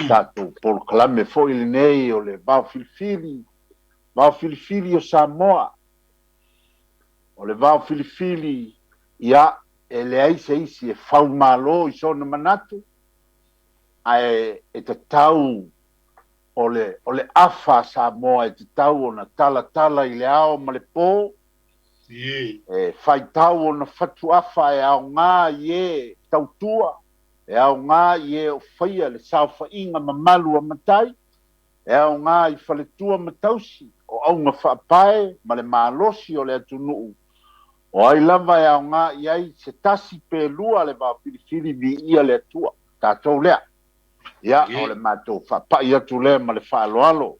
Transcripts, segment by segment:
Tatou polokalame fo'i lenei o le Vaofilifili o Samoa. O le Vaofilifili ia e leai se isi e faumālō i sona manatu ae e tatau o le afa Samoa e tatau ona talatala i le ao ma le pō e faitau ona fatu afa e aogā i e tautua e aogā i e o faia le saofaʻiga mamalu amatai e aogā i faletua matausi o auga fa'apae ma le malosi o le atunuu o ai lava e aogā i ai se tasi pelua le Vaofilifili vi'ia le atua tatou lea ia o le matou fa'apa'i atu lea ma le fa'aloalo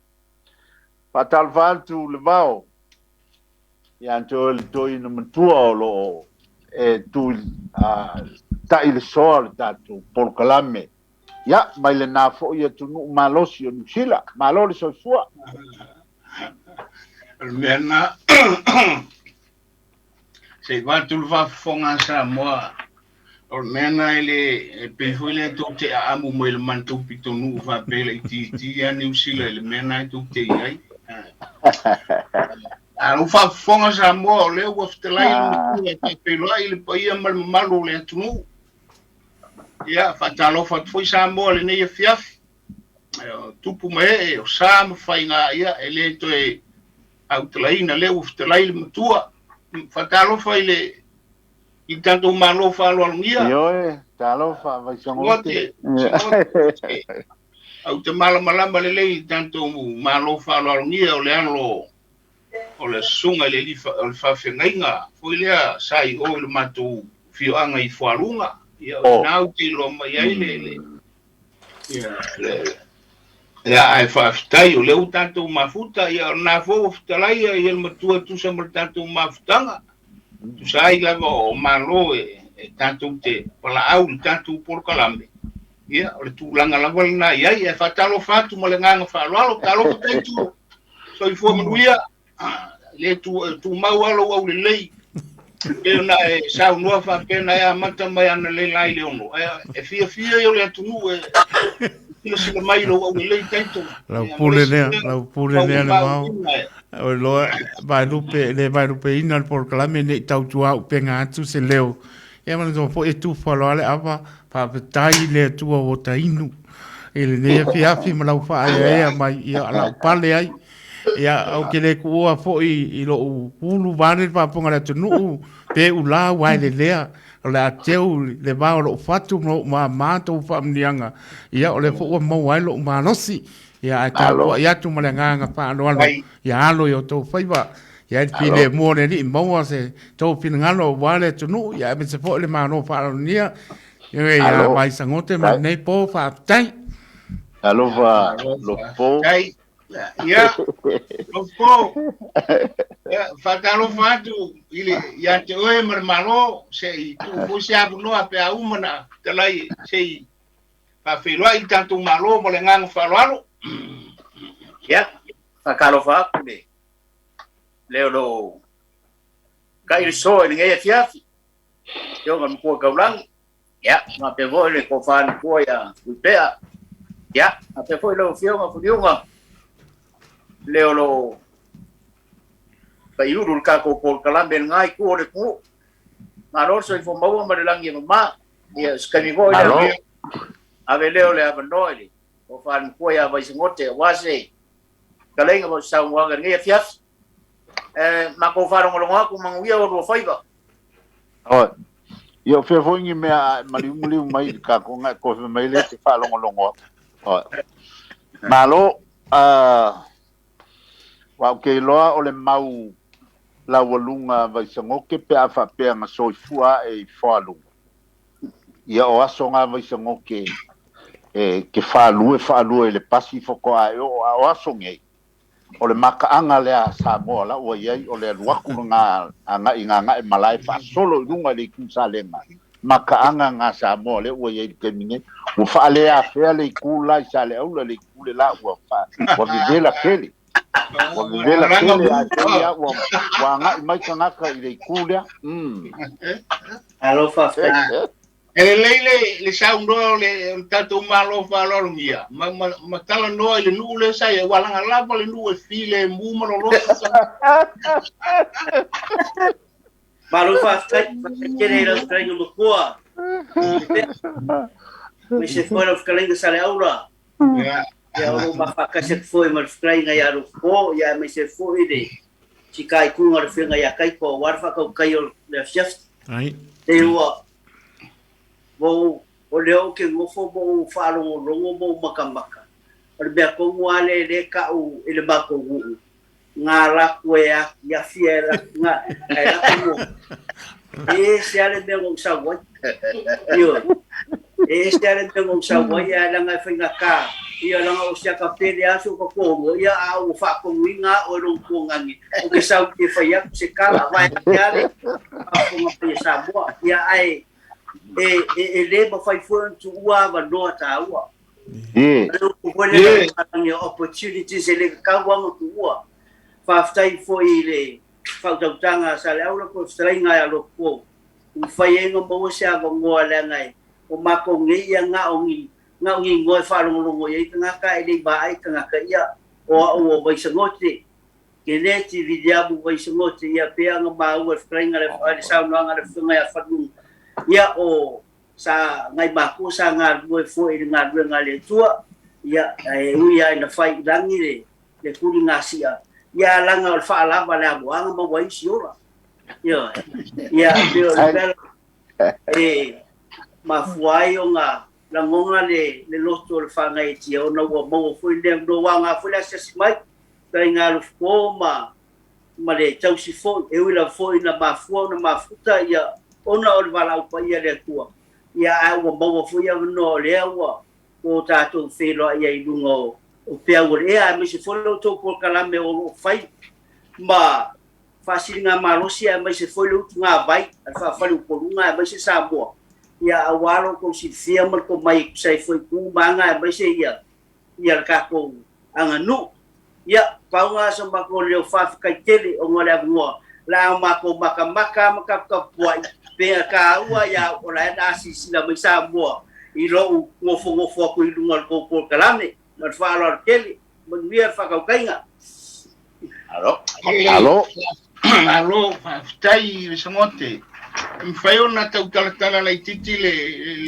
fa'atalofa atu le vao ia anto le toina matua o lo'o e tui ta'i le soa le tatou polokalame ia mai lenā fo'i atunuu malosi o niusila malo le soifua mena se watu whafonga Samoa o mena ele pefuile to te amu mo le mantu pitonu fa pele ti ya New Zealand le mena to te ai a o whafonga Samoa le o ftelai le te Peilua le paia mal malu le tunu ya fatalo fat foi Samoa le nei fiaf tupu me o sam fainga ia ele to e outlaina le o ftelai le matua fatalo faile i tanto malo falo alungia io talo fa vai songote au te malama le tanto malo falo alungia o le alo o le sunga le lifa o le fafengainga foi lea sai o le matu fioanga i fualunga ia o nau ti lo mai ai le ia ai faftai o le tanto mafuta ia na fo ftalai ia le matua tu sa tanto mafutanga tu sai lava o malo e tanto te pala au tanto polokalame ia o le tulanga lava na ia e fatalo fatu mo le nganga falo talo tu so i fo manuia le tu mau alo au le lei e na e sa no fa pena ia mata mai ana le lai le ono e fia yo le tunu e se mai lo au le tanto la pule ne mau o lo vai lupe ina por clame ne tau tua penga atu se leo e mana so po e tu falo ale ava pa tai le tua o tainu ele ne fiafi ma lau fa ai mai ia la pale ai ia au ke le kua fo i lo ulu vane pa ponga le tunu pe ula wai le lea o le ateu le va o fatu ma mato fa mnianga ia o le fo mo wai lo manosi ia ta ia tu malanga pa no ia lo yo to faiva ia pile mo ne ni mo se to pinangalo wale tunu ia me se fo le mano fa nia ia vai sangote ma nei po fa tai alo va lo po ia Lofipo fatalo fatu ile ya te oe malo se tu pusi abulo ape aumana talai se pa Peilua i tanto malo mo le ngang falo ya fakalo fa kule leo lo kai so ni ngai fiafi yo ngam ko kaulang ya ma pe vo le ko fan ko ya Tuipe'a ya ape foi lo fioma Faliuga leo lo Peilua ka ko por kalamben ngai ko le ku ngaro so i fo mau ma le langi ma ya skami vo le ave leo le avanoili o fan ko ya vai singote wase kalenga mo Samoa ngai fiaf ma ko fa rongo ko manguia o lo faiva io fe voingi me maliu mai ka ko ngai ko mai le te fa longo malo wa ke loa o le mau la walunga vai sangoke pe afa pe nga soifua e falu ia o aso nga vai sangoke ke falu le pasi foko ai o aso ngai o le makaanga le a Samoa la o ia o le luaku nga anga inga e malai fa solo lunga le kusalenga makaanga nga Samoa le o ia ke minge o fa le a fe le kula sa le au le kule la o fa o vivela kele o vivela kele a ia o wa nga mai kanga ka i le kule alo fa le sound le tato malo falo mia ma tala no le nu le sai wala ngala le nu e file mu mo lo Malu fasta kere la strain do koa me se fora ficar ainda sale aula ya o ma fa ka se foi mal strain ya ro ko ya me se foi de chikai ku ngar finga ya kai ko war fa ka kai le chef ai e o leo ke ngofo bo falo longo bo makamaka o be ko ngale le ka u ele ba ko ngala kwea ya fiera nga era como se ale de ngong sawa yo se ale de ngong sawa ya la nga finga ka ia la nga o sia ka pele aso ko ko ia a o fa ko winga o lo ko ngangi o ke sa ke fa ya se kala vai ya le a ko ma pe Samoa ia ai le ba fai fo tu wa ba no ta wa ko le ni opportunities ele ka wa ko wa faftai foi le fautautanga sa le aula ko strainga ya lopo u faienga mo se ava ngoa ngai o mako ngi nga ongi ngoi fa longo ye nga ka ele ba ai nga ka ia o vai sangote ke le ti vidiabu vai sangote ia pe nga ba u strainga le fa sa no nga le funga ya fadu ia o sa ngai ba ko sa nga ngoi foi nga le tua ia u ia na fai dangi le kuri ngasia ya langa al fa la bala buanga mo wai siora ya ma fuai nga la ngonga le loto le fa ngai ti ona wo mo fu le do wanga fu la se mai nga lu fo ma le tau si fo e wi la fo ina ma fu na ma futa ya ona ol bala pa ya le tua ya wo mo fu ya no le wa o ta to fe lo ya i dungo o pea ore a me se folo to por kalame o fai ma fasilinga malosia me se folo nga vai fa Faliuga nga me se Samoa ya awalo ko si fia mal ko mai sai foi ku manga me se ia ka ko anga nu ya pa nga sa ma ko le fa ka tele o ngala ngo la ma ko maka ka puai pe ka ua ya o la na si la me Samoa i lo ngofo ko i lunga ko por kalame no fa lo tele mon via fa ka kainga alo tai sangote fai ona tau tala lai titi le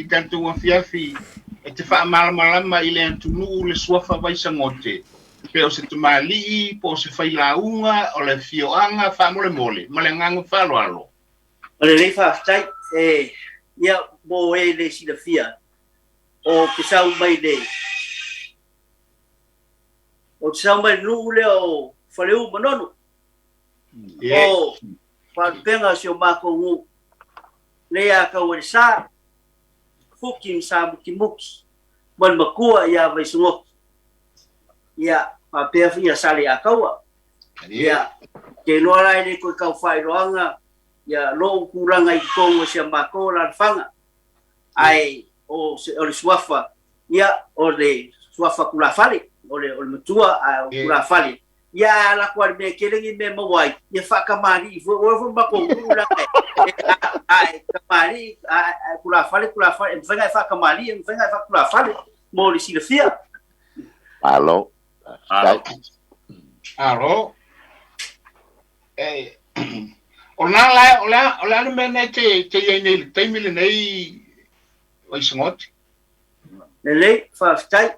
tanto wafiafi e te fa malama ile tunu le suafa vai sangote pe o se te mali po se fai launga o le fioanga fa mole ma le ngango fa lo alo le fa tai ia bo le si le fia o ke sau mai le o sau mai nu le o Faliuga manono o pa penga se o mako ngu le a ka o sa fukim sa mukimuki man makua ia vai sungo ia pa pe fia sale a kaua ia ke no ala ni ko ka fai roanga ia lo kuranga i kongo se mako la fanga ai o le suafa ia o le suafa kula fale o le matua a kula fale ia la kwa me kelengi me mawai ia fa kamari fo mako kula ai kamari kula fale mfanga fa kamari mfanga fa kula fale mo le silafia alo Ola no mene te yene te mile nei o isngot. Lele fa stai.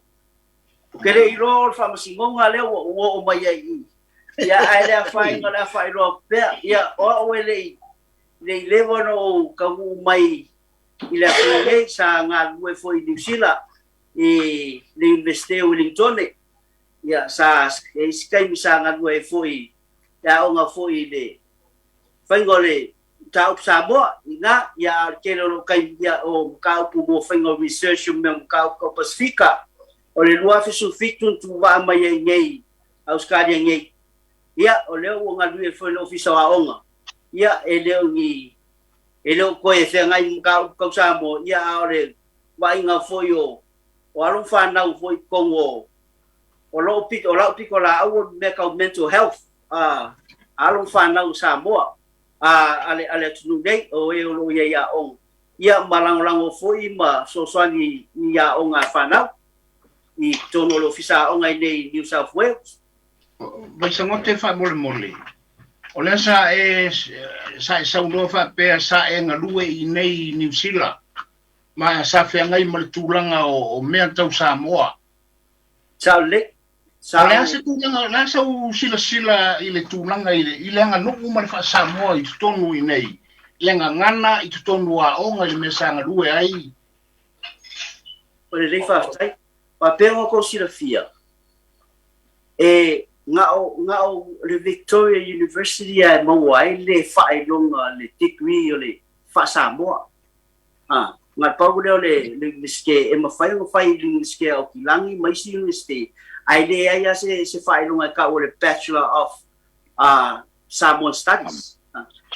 Kere iro fa masingonga le o mai ai. Ya ai la fa iro pe ya o le levo no ka mai ila ke sa nga we foi disila e le investe Wellington ya sa skai sa nga we foi ya o nga foi de fengole tau Samoa ina ya kelo kai ya o ka pu mo fengo research mem ka ko Pasifika o le lua fisu fitu tu va mai ngei aus ka ngei ya o le o nga lui foi ofisa wa onga ya ele ko e fe ngai ka Samoa ya o le va inga foi o alu fa na foi kongo o lo piko la o mental health alu fa na Samoa ale tunu dei o e lo ya on ia malangolango foi ma sosoani ia o ngā whanau ni tono lo fisa o ngai nei New South Wales. Vai sangote fa mole. O le sa sa uno fa pe sa ngalue I nei New Zealand. Ma sa fe ngai mal tulanga o mea tau Samoa. Sa le sa le ase tulanga la sa u sila I le tulanga I le anga no uma fa Samoa I tonu I nei. Lenga ngana I tonu a o ngai me sa ngalue ai. O le reifa tai pa pengo ko sila fia. E ngao le Victoria University a mawai le whaelonga le degree o le Faasamoa. Ngat pau le ske e mawhai le ske o kilangi maisi le ske. Ai le ai se whaelonga ka o le Bachelor of Samoan Studies.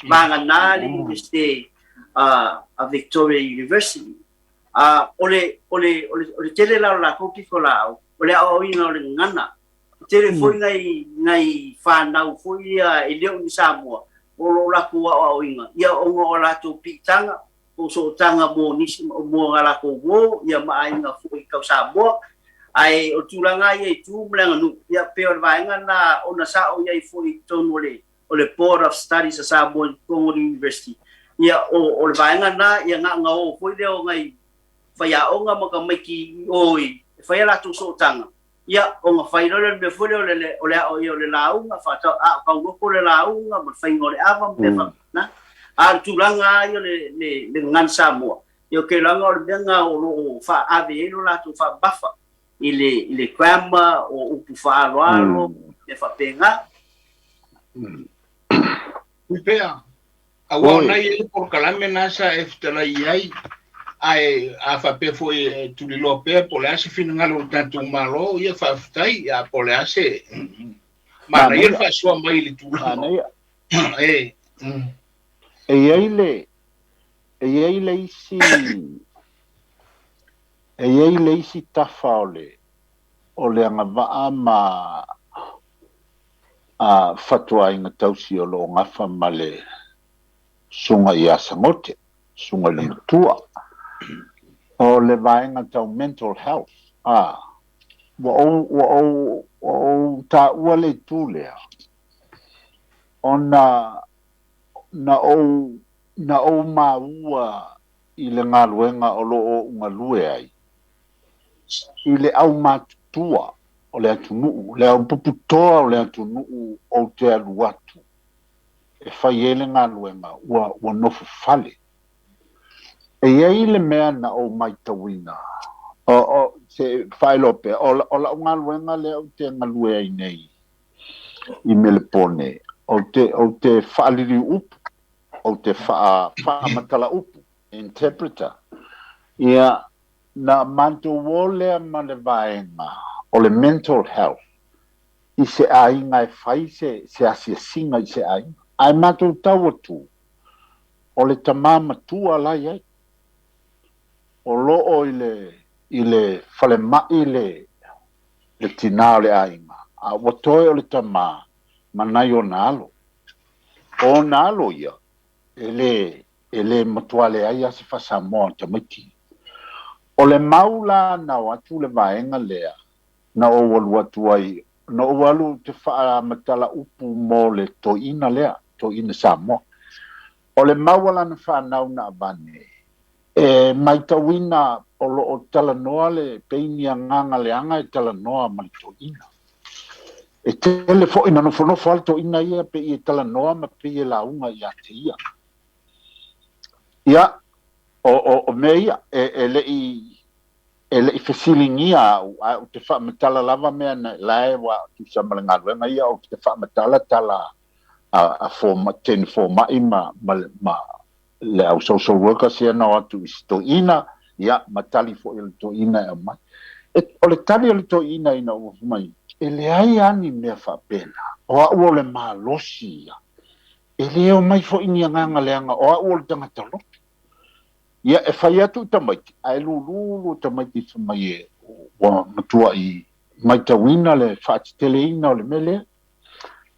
Manga na le ske a Victoria University. Ole tele la koki ko la ole o ina ole ngana. Tere foi ngai whanau foi I leo ni Samoa. O la kua o inga. Ia ongo o la tō pitanga. O so tanga mo ngala ko wo. Ia maainga foi kau Samoa. Ai o tūlanga ia tū mlanga nu. Ia peo vaenga na ona sa o ia foi tonu o le Board of Studies a Samoan University. Ia o le vaenga na ia nga o foi leo ngai whaia onga maka maiki oi. Whaia la tū so tanga. Ia o nga whairole me fure o le launga whatau a kauroko le launga ma whaingo le awa me whana a tūranga i o le ngan Samoa i o ke langa o le benga o wha ave eno la tu wha bafa I le krama o upu wha aloalo me wha penga Tuipe'a awa nai e por kalame nasa e ftala iai ai a fa pe foi tu lo pe po le ase fina ngalo tanto malo ia fa ftai a po le ase ma na ia fa sua mai le tu e ele isi tafaole o le anga va ma a fatua inga tausi o lo ngafa male sunga ia sangote sunga le tua o le vaenga tau mental health o ta ua le tūlea o na o maua I le ngaluenga o lo o ungalue ai I le au matutua o le atunuu le au puputoa o le atunuu o te aluatu e whai ele ngaluenga ua nofu fale e iei le mea na o maitawina o se whailope o la ngaluenga le o te ngalue ai nei I melepone o te whaaliri upu o te whaamatala upu interpreter ia na manto wole ma le vaenga o le mental health I se ainga e whai se asiasinga I se ainga ai manto tau atu o le tamama tua lai ai o loo I le whalemai le tina o le ainga a watoe o le tama manai o nalo o nalo ia ele matuale ai ase Faasamoa tamaiti o le maula na watu le vaenga lea na o walu atu ai na o walu te whaamatala upu mo le toina lea toina Samoa o le maula na whanau na avane e maitawina o lo talanoa le peinia nganga le anga e talanoa ma le toina e tele fo ina no fono toina ia pe I talanoa ma pe I launga ia te ia ia o meia e le fesilingia o te whaamatala lava mea na lae wa tu samalangaruenga ia o te whaamatala tala a forma ten forma ima ma le au social workers ia na atu toina ia matali fo il toina e mai o le tali o le toina ina o mai e le ai ani mea whapena o le malosi ia e le o mai fo ini nganga leanga o le tangata lotu ia e whai atu tamaiti ai lulu tamaiti whamai e wa matua I mai tawina le whaatiteleina o le mele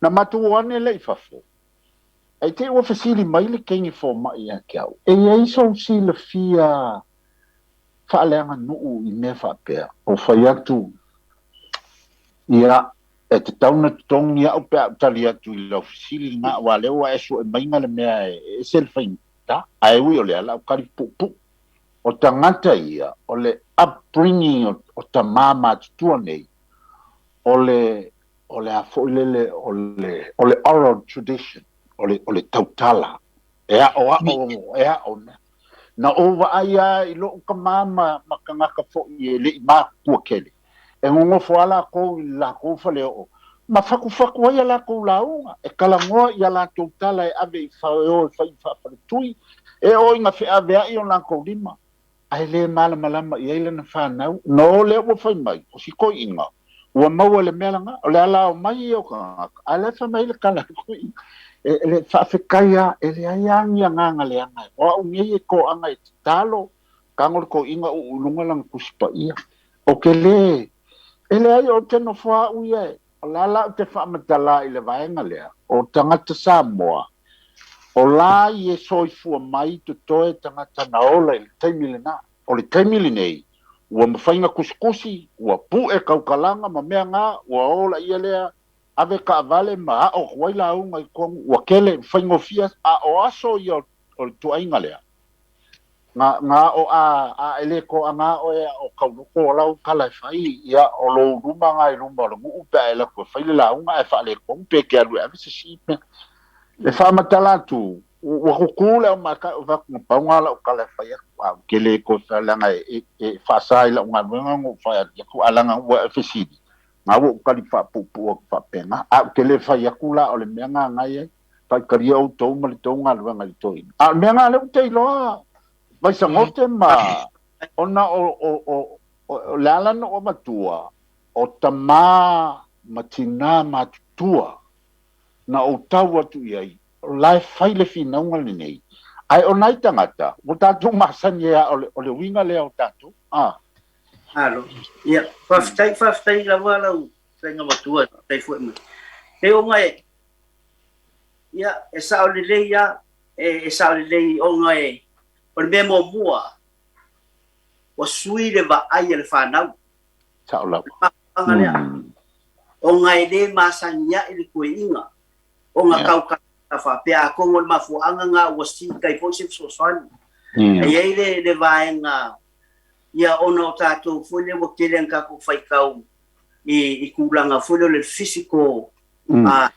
na matua ane le I whafo ai te ua fasili mai le kengi fo mai a kiau. E ai so si le fia whaaleanga nuu I mea whapea. O whai atu ia e te tauna tongi au pea utali atu I lau fasili ngā wa leo a esu e mainga le mea e selfain ta. Ai ui o le ala ukari pupu. O tangata ia, o le upbringing o ta mama tutua nei. O le a foilele o le oral tradition. O le tautala. Ea o na ova aia I lo ka mama makangaka fo I le ma kua kele. E ngongo fo ala ko I la ko fa le o. Ma faku ai ala ko launga. E kalangoa I ala tautala e ave I whao e wha tui. E o inga fe ave ai o la ko lima. Ai le malama I eile na whanau. No le o whai mai. O si ko inga. Ua maua le melanga. O le ala o mai o ka. A le wha mai le kala ko inga. Le whaafekaya e le aiangi a nganga le angai. O au ngei e ko anga e talo, kangor ko inga u ulunga lang kuspa ia. O ke le, e le ai o teno wha uia e, o lala o te whaamatala I le vaenga lea, o tangata Samoa, o la I e soifua mai to toe tangata naola I le taimile na, o le taimile nei, ua mawhainga kuskusi, ua pu e kaukalanga, ma mea ngā, ua ola ia lea, ave ka vale ma o waila unga I kongu wakele whaingo fia a o aso I o tuainga lea. Ngā o a ele ko a ngā o ea o kaunuko o lau kala whai ia o lo ruma ngai ruma o ngu upe a ela kua whaile la unga e whaale kongu pe ke alu ave se sipe. Le whaamatala tu wakukule o maka o waku paunga la o kala whai a kele ko whalanga e whaasai la unga runga ngu whai a ku alanga ua e whesidi. Ngā wo kali whapupu o whapenga. A kele whai akula o le mea ngā ngai e. Pai karia o tau ma le tau ngā luanga I toi. A mea ngā leo te iloa. Vai sa ngote ma. Ona o le alana o matua. O ta mā matina matutua. Na o tau atu iai. O lai whai le whinaunga le nei. Ai o nai tangata. O tātou masani ea o le winga lea o tātou. Alo, ia, whaftai la wala u tainga matua, tai fue mai. He o ngai, ia, e sao le lei ia, e sao le lei o ngai, o le mea mua, o sui le va ai le whanau. Sao lau. O ngai le masania I le kue inga, o ngā kauka tafa, pe a kongo le mafuanga ngā ua si kai poisip so swani. E ei le vaenga, ia ona o tātou fule mo kele ka ko fai kau I kulanga fule le physical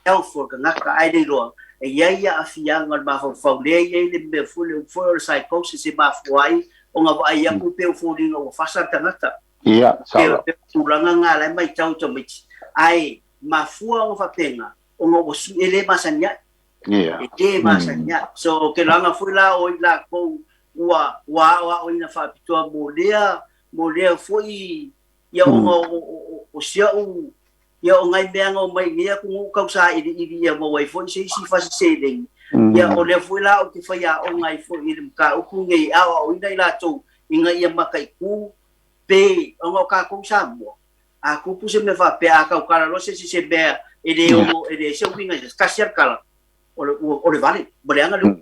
health for ka ngaka ai de lo e ia afianga ma fa le ia le be fule for psychosis e ma fuai o nga ai ia ku pe fule no fasa tangata ia sa kulanga nga lai mai tau to mit ai ma fua o fa penga o ngo su ele masanya e masanya so ke langa fula o la ko wa o ina fa pitua molea foi ia o sia o ia o ngai benga o mai ia ku ka sa I ia mo wai foi se si fa se ding ia o le foi la o ke fa ia o ngai foi I ka o ku ngai a o ina la to inga ia makai ku pe o ka ku sa mo a ku pu se me fa pe a ka ka lo se se be ele o ele se o winga ka sia kala o le vale boleanga lu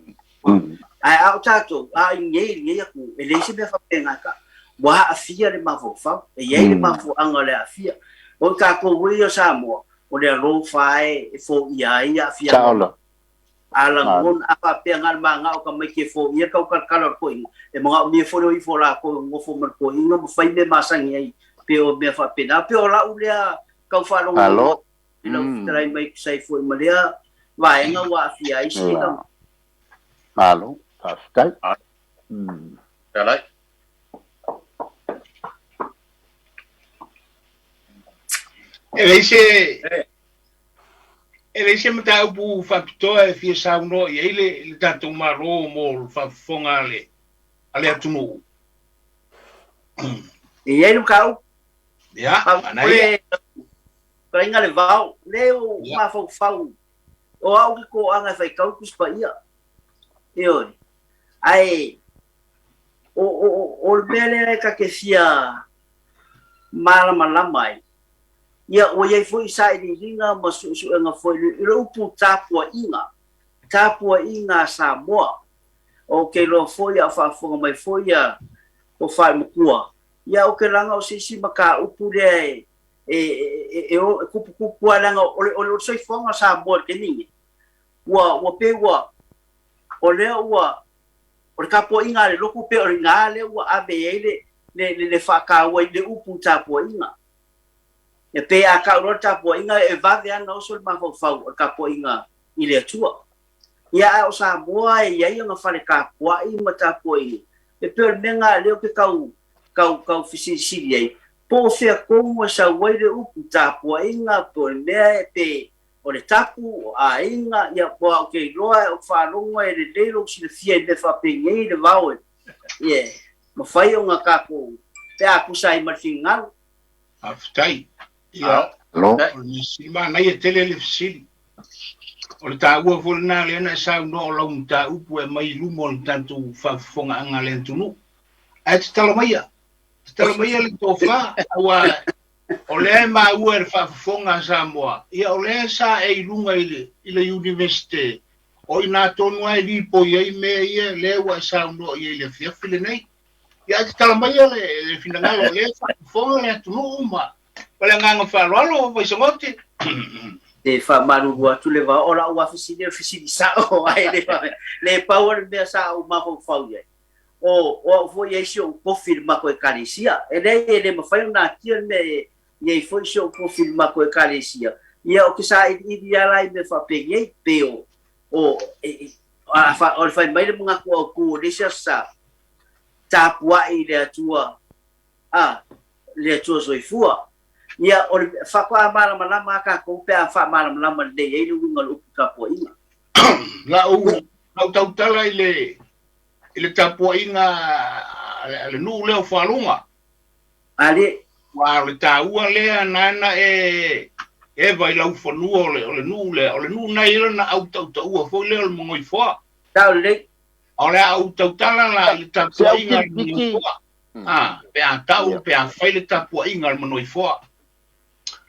ai au tato ai ngei aku ele se be fa penga ka wa afia le mafofa e ye le mafo anga le afia o ka ko wi o Samoa o le ro fai fo ia afia ala ngon apa penga manga o ka mai ke fo ia ka kala ko e mga mi fo I fo la ko ngo fo mer ko no mo fai me masangi ai pe o me fa pena pe o la ulia ka fa lo alo trai mai sai fo malia vai nga wa afia I si ka alo Stai. Dalai. Ele se mata o facto e fi sauno e ele tanto maro mo fa fongale ale atunu e ele cau ya anai para inga levau leo ma fau o algo ko anga fai cau kuspa ia eu ai o bele ka ke fia mala mai ia o ye foi sai di ringa ma su nga foi le upu tapo inga tapua inga Samoa o ke lo foia fa fonga mai foia o fa mukua ia o ke langa o sisi maka upu le o kupu langa o soi fonga Samoa ke ni wa pe wa o le wa o le kapo inga le loku pe o inga le wa abe le fa ka wa le upu tapua inga e pe a ka ro tapua inga e va de ana o sol ma fa o kapo inga ile tua ia o Samoa ia nga fale ka wa i mata poi e pe menga le ke kau fisi ai po fe ko mo sa wai u ta po inga po me pe o le tapu a inga ia po ke loa o fa longa e le lo si le fie de fa pe ngai de vao ia mo fai nga ka ko pe a kusai martinga aftai ia lo ni sima na ia tele le fisi o le tāua volna le ana sa no lo mta upu e mai lumo tantu fa fonga anga le tunu ai tala mai le tofa wa o le ma uer fa fonga Samoa ia o le sa e lunga ile university o ina tonu ai Lipo ia me ia le wa sa no ia le fiafile nei ia tala mai le finanga le fa fonga le tunu ma pala nga fa lo vai songote te fa maru wa tu le va ora wa fisi sa o ai le power de sa o ma ho fa ye o foi ye show confirma ko Kalisia ele ma fa na kia me ye foi show confirma ko Kalisia ia o que sa ia lai me fa peguei peo o fa o fa mai le mga ko de sa tapua ile tua le tua soifua ia o fa kwa malama ka ko pe fa malama de ele winga lu ka po inga la u tautala ile tapo inga le nu le Faliuga ale wa le taua le nana e vai lau fonua le nu na ile na au tau fo le mo fo tau le ole au tautala la le tapo inga pe a tau pe a fai le tapo inga mo fo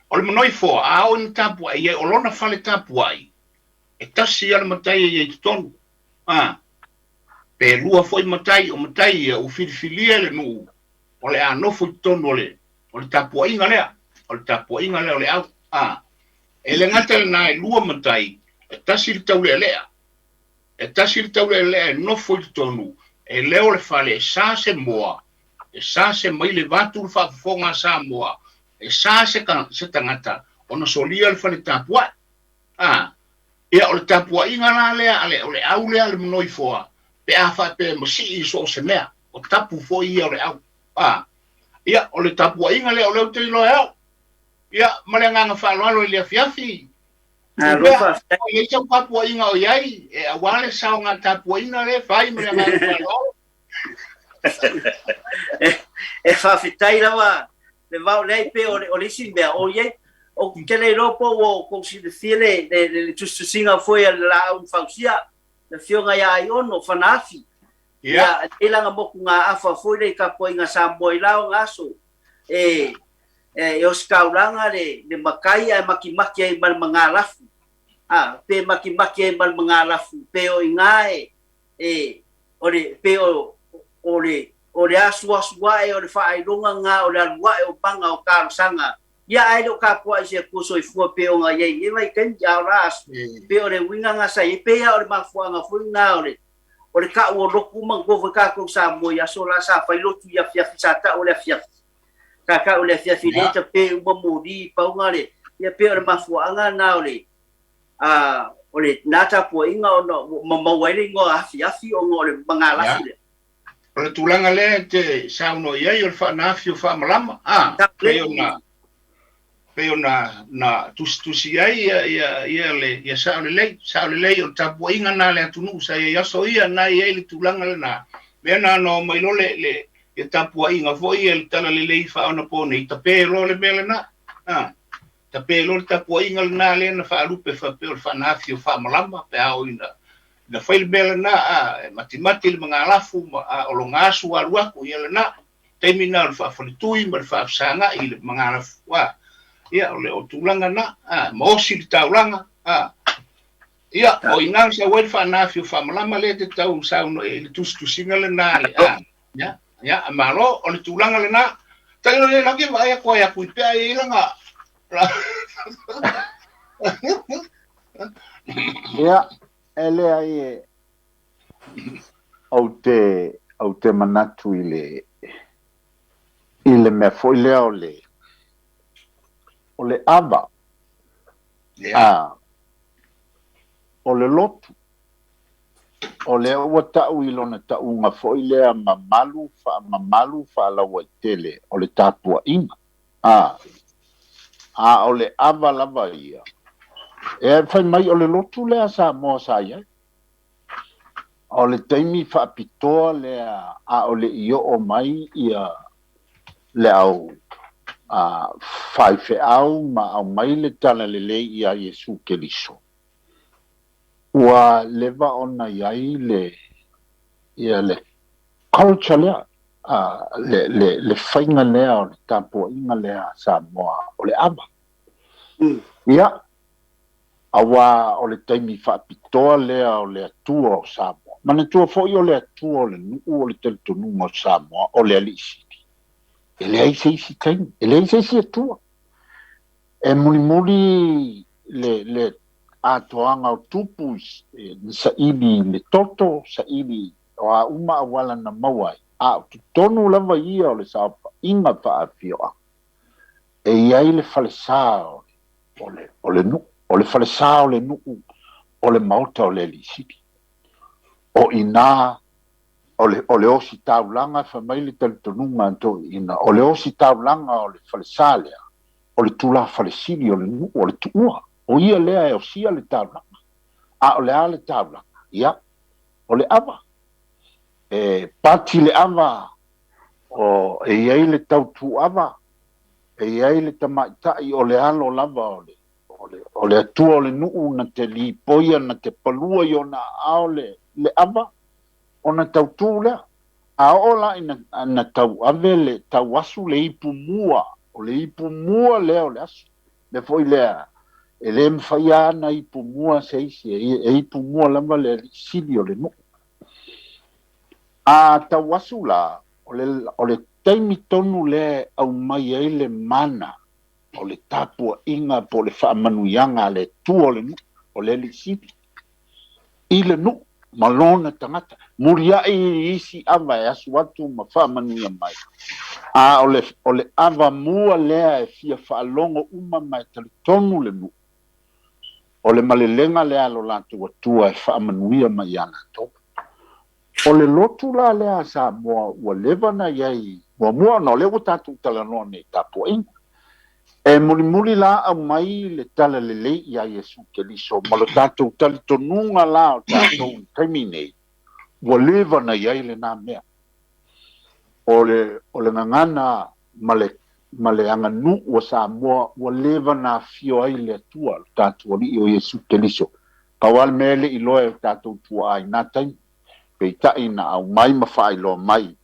o le manoi fo a o ni tapu ai o lona fale tapu ai e tasi ala matai e tonu Peilua foi matai o Vaofilifili le nu o le ano foi tonu o le tapu inga lea o le au e le ngata le na e lua matai e tasi le tau le lea e no foi tonu e leo le fale Samoa e se mai le vatu fa fonga Samoa e se tangata ona solia le fale tapua ia o le tapua inga la lea o le au lea le monoi foa pe a fa pe mosi so se mea o tapu fo ia o le au ia o le tapua inga lea o le te lo au ia male nga fa lo le fiafi Alofa ia tau tapua inga o iai e awale sao nga tapua inga le fai male nga fa lo e fa fitai lawa le va le pe o le sinbea o ye o ke le lopo o ko si de file le just singa foi la un fausia le fionga ya iono fanafi ya elanga moku nga afa foi le kapo inga Samoa lao ngaso e o skaulanga le makai ai makimaki ai mal mangalafu pe makimaki ai mal mangalafu pe o ingae o le pe o le asua e o le whaeronga ngā o le alua e o panga o karosanga. Ia ai lo ka po ai se kuso i fua pe o ngā iei. E mai ken jau ras. Pe o le winga ngā sa i pe o le mafua ngā fui ngā o le ka ua roku mangofu ka kong Samoa ia so la sa whailotu ia fiafi sa ta o le fiafi. Ka o le fiafi le ta pe ua mori pa unga le. Ia pe o le mafua ngā ngā o le nata po inga o no mamawaile ngā afi o ngā le mga lafi le. Ole tulanga le te sauno ia o fa na fio fa malama peona na tusi ai ia le sa le o tapu inga na le tunu sa ia so ia na ia le tulanga le na mena no mai lo le tapu inga foi el tala le fa ona pone ta pero le mele na ta pero tapu inga na le na fa lupe fa pe fa na fio fa malama pe au ina na fail bela na mati le mga alafu o lo ngasu alua ko ia na terminal fa tui ma fa sanga i le mga alafu ia o le o tulanga na mo si taulanga ia o ina sa wel fa na fiu fa malama le te tau sa no e tu singa le na le ya malo o le tulanga le na tai le la ke vai ko ya Tuipe'a e langa ia ele ai au te manatu ile me foi le ole ava o le lotu o le ua ta'u i lona ta'uga fo'i lea mamalu fa'alaua i tele o le tapua'iga o le ava lava ia e fai mai o le lotu lea Samoa sa iai o le taimi fa'apitoa lea o le i'o'o mai ia le au faife'au ma au mai le tala lelei ia Iesu Keliso ua leva ona iai le culture lea le whainga lea o le tapua'iga lea Samoa o le ava ia awa o le taimi whaapitoa lea o le atua o Samoa mana tua fo'i o le atua o le nu'u o le talitonuga o Samoa o le ali'isili e le ai seisi taimi e le ai seisi atua e mulimuli le atoanga o tupu saili le toto saili o a uma awala na mawai a tonu lava ia o le sapa inga whaafioa e iai le falesa o le nu o le falesa o le nu o le mauta o le lisiki o ina o le osi taulanga whamai le talitonunga anto ina o le osi taulanga o le falesa lea o le tula falesili o le nu o le tuua o ia lea e o sia le taulanga o le a le taulanga ia o le ava e pati le ava o e iai le tautu ava e iai le tamaitai o le alo lava o le atua o le nuu na te lipoia na te palua i ona ao le ava o na tautu lea a ola na tau ave le tau asu le ipu mua o le ipu mua lea o le asu le foi lea e le mwhaia na ipu mua seisi e ipu mua lama le sili o le nuu a tau asu la o le taimi tonu le au mai ai le mana o le tapua'iga po le fa'amanuiaga le tua o le nuu o le lisili i le nuu ma lona tagata muria'i isi ava e asu atu ma fa'amanuia mai o le ava mua lea e fia fa'alogo uma ma e talitonu le nuu o le malelega lea lo latou atua e fa'amanuia mai ana tou o le lotu la lea Samoa ua leva na iai muamua ona o le ua tatou talanoa nei tapua'iga e mulimuli la au mai le tala lelei ia Iesu Keliso ma lo tatou talitonuga la o tatou taimi nei ua leva na iai lenā mea o le gagana ma le aganu ua Samoa ua leva na afio ai le atua lo tatou ali'i o Iesu Keliso kaua le mea le'i loa o tatou tua'ainā taimi peita'i na au mai ma fa'ailoa mai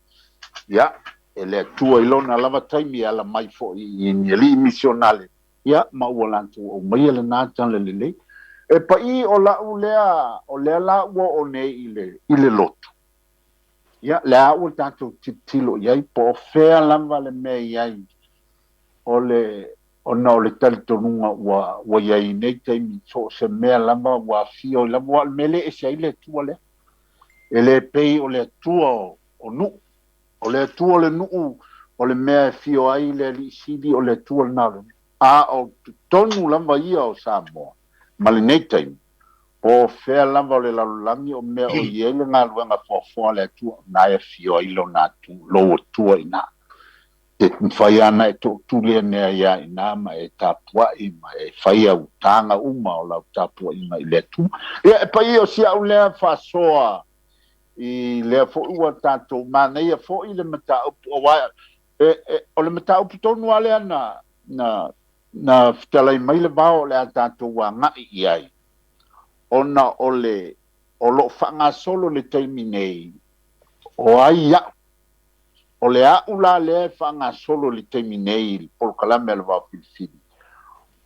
ia e le atua i lona lava taimi e ala mai fo'i i ni ali'i misionale ia ma ua latou au mai lenā tala lelei e pa'i o la'u lea la ua o nei i le lotu ia le a ua tatou titilo iai po o fea lava le mea iai ona o le talitonuga ua iai nei taimi so se mea lava ua afio i lava ua le mea le ese ai le atua lea e le pei o le atua o nuu o le atua o le nuu o le mea e fio ai le ali'isili o le atua lenā o le nuu o tonu lava ia o Samoa ma lenei taimi o fea lava o le lalolagi o mea o iai le galuega foafoa le atua na e fio ai lona lou atua inā e fai ana e to'atuli anea ia inā ma e tapua'i ma e fai autaga uma o lau tapua'iga i le atua ia e paia o sia'u lea fa'asoa i lea fo'i ua tatou manaia fo'i le mataupu o le mataupu tonu a lea na fitalai mai le vao o le a tatou aga'i i ai ona o lo'o fa'agasolo le taimi nei o ai a'u o le a'u la lea e fa'agasolo le taimi nei i le polokalame a le Vaofilifili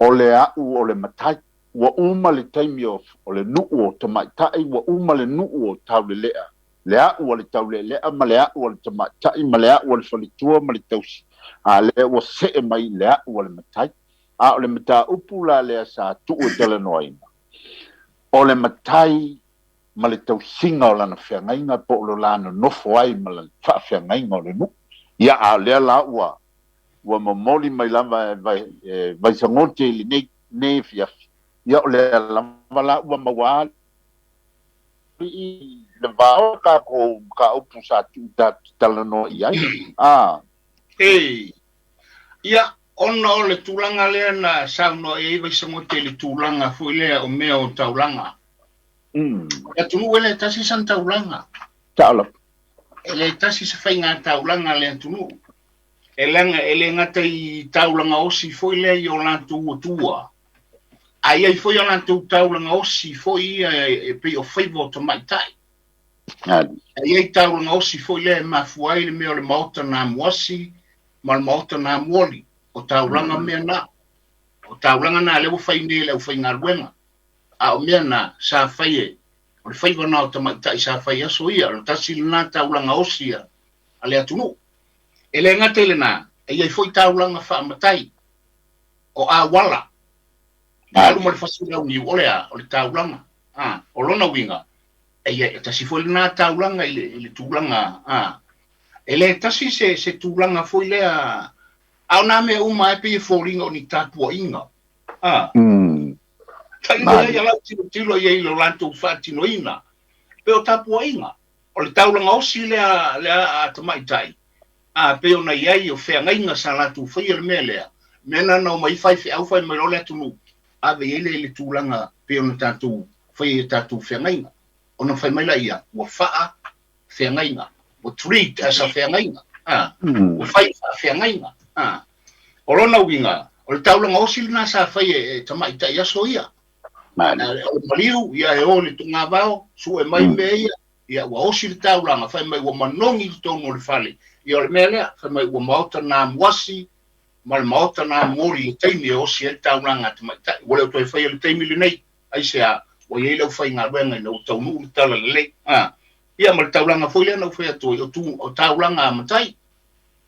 o le a'u o le matai wa uma le taimi o le nuu o tamaitai wa uma le nuu o taulelea le a'u o le taulelea ma le a'u o le tamaitai ma le a'u o le falitua ma le tausi a le ua se'e mai le a'u o le matai a o le mataupu la lea sa tu'u e talanoaina o le matai ma le tausinga o lana feagaiga po o lo la nonofo ai ma le fa'afeagaiga o le nuu ia a lea la ua momoli mai lava vai sangote i lenei ne fiafi ia o le lava la ua maua i le vao ka upu sa talanoa i ai Hey, ia ona o le tūlanga lea na sauno e vai sangote le tūlanga fu lea o mea o taulanga. Ia tunu ele tasi san taulanga. Taula. Ele tasi sa whainga taulanga lea tunu. Ele ngata i taulanga osi foi lea i o lantu uatua. Ai foi o lantu taulanga osi foi e pe o whaivo to mai tai. Ai taulanga osi foi lea mafuai le mea o le maota na muasi ma le maota na muoli. O taulanga mea na. O taulanga na leo whaine leo whainga ruenga. A o mea na sa whaie. O le whaiva na o tamaitai sa whaie aso ia. O tasi na taulanga osia. A lea tunu. Ele ngata ele na. E iai foi taulanga whaamatai. O a wala. Alu mo le whasura uni o lea. O le taulanga. O lona winga. E iai tasi foi na taulanga ile tūlanga. Ele tasi se tūlanga foi lea. Au nā mea uma e pia fōringa o ni tātua inga. Tainga ia lau tilo ia ilo lantou whātino ina. Peo tāpua inga. O le taulanga osi lea a tamaitai. Peo na iai o whea ngainga sa lantou whaia le mea lea. Mena na o mai whai au whai mai role atunu. Ave ele tūlanga peo na tātou whaia tātou whea ngainga. O na whai mai la ia. Ua whaa whea ngainga. Ua treat as a whea ngainga. Ua whai whea ngainga. O rona winga, o le taulanga osi na sa whai e tamaitai aso ia. O maliu, ia e o le tunga vao, su e mai mea ia ua osi le taulanga, whai mai ua manongi ki tono le whale. Ia o le mea lea, whai mai ua maota nā muasi, ma le maota nā mori le teimi e osi e le taulanga tamaitai. Ua leo toi whai le teimi le nei, aise a, ua iei lau whai ngā ruenga ina o taunu le tala le lei. Ia ma le taulanga fwoi lea nau whai atoi, o taulanga amatai.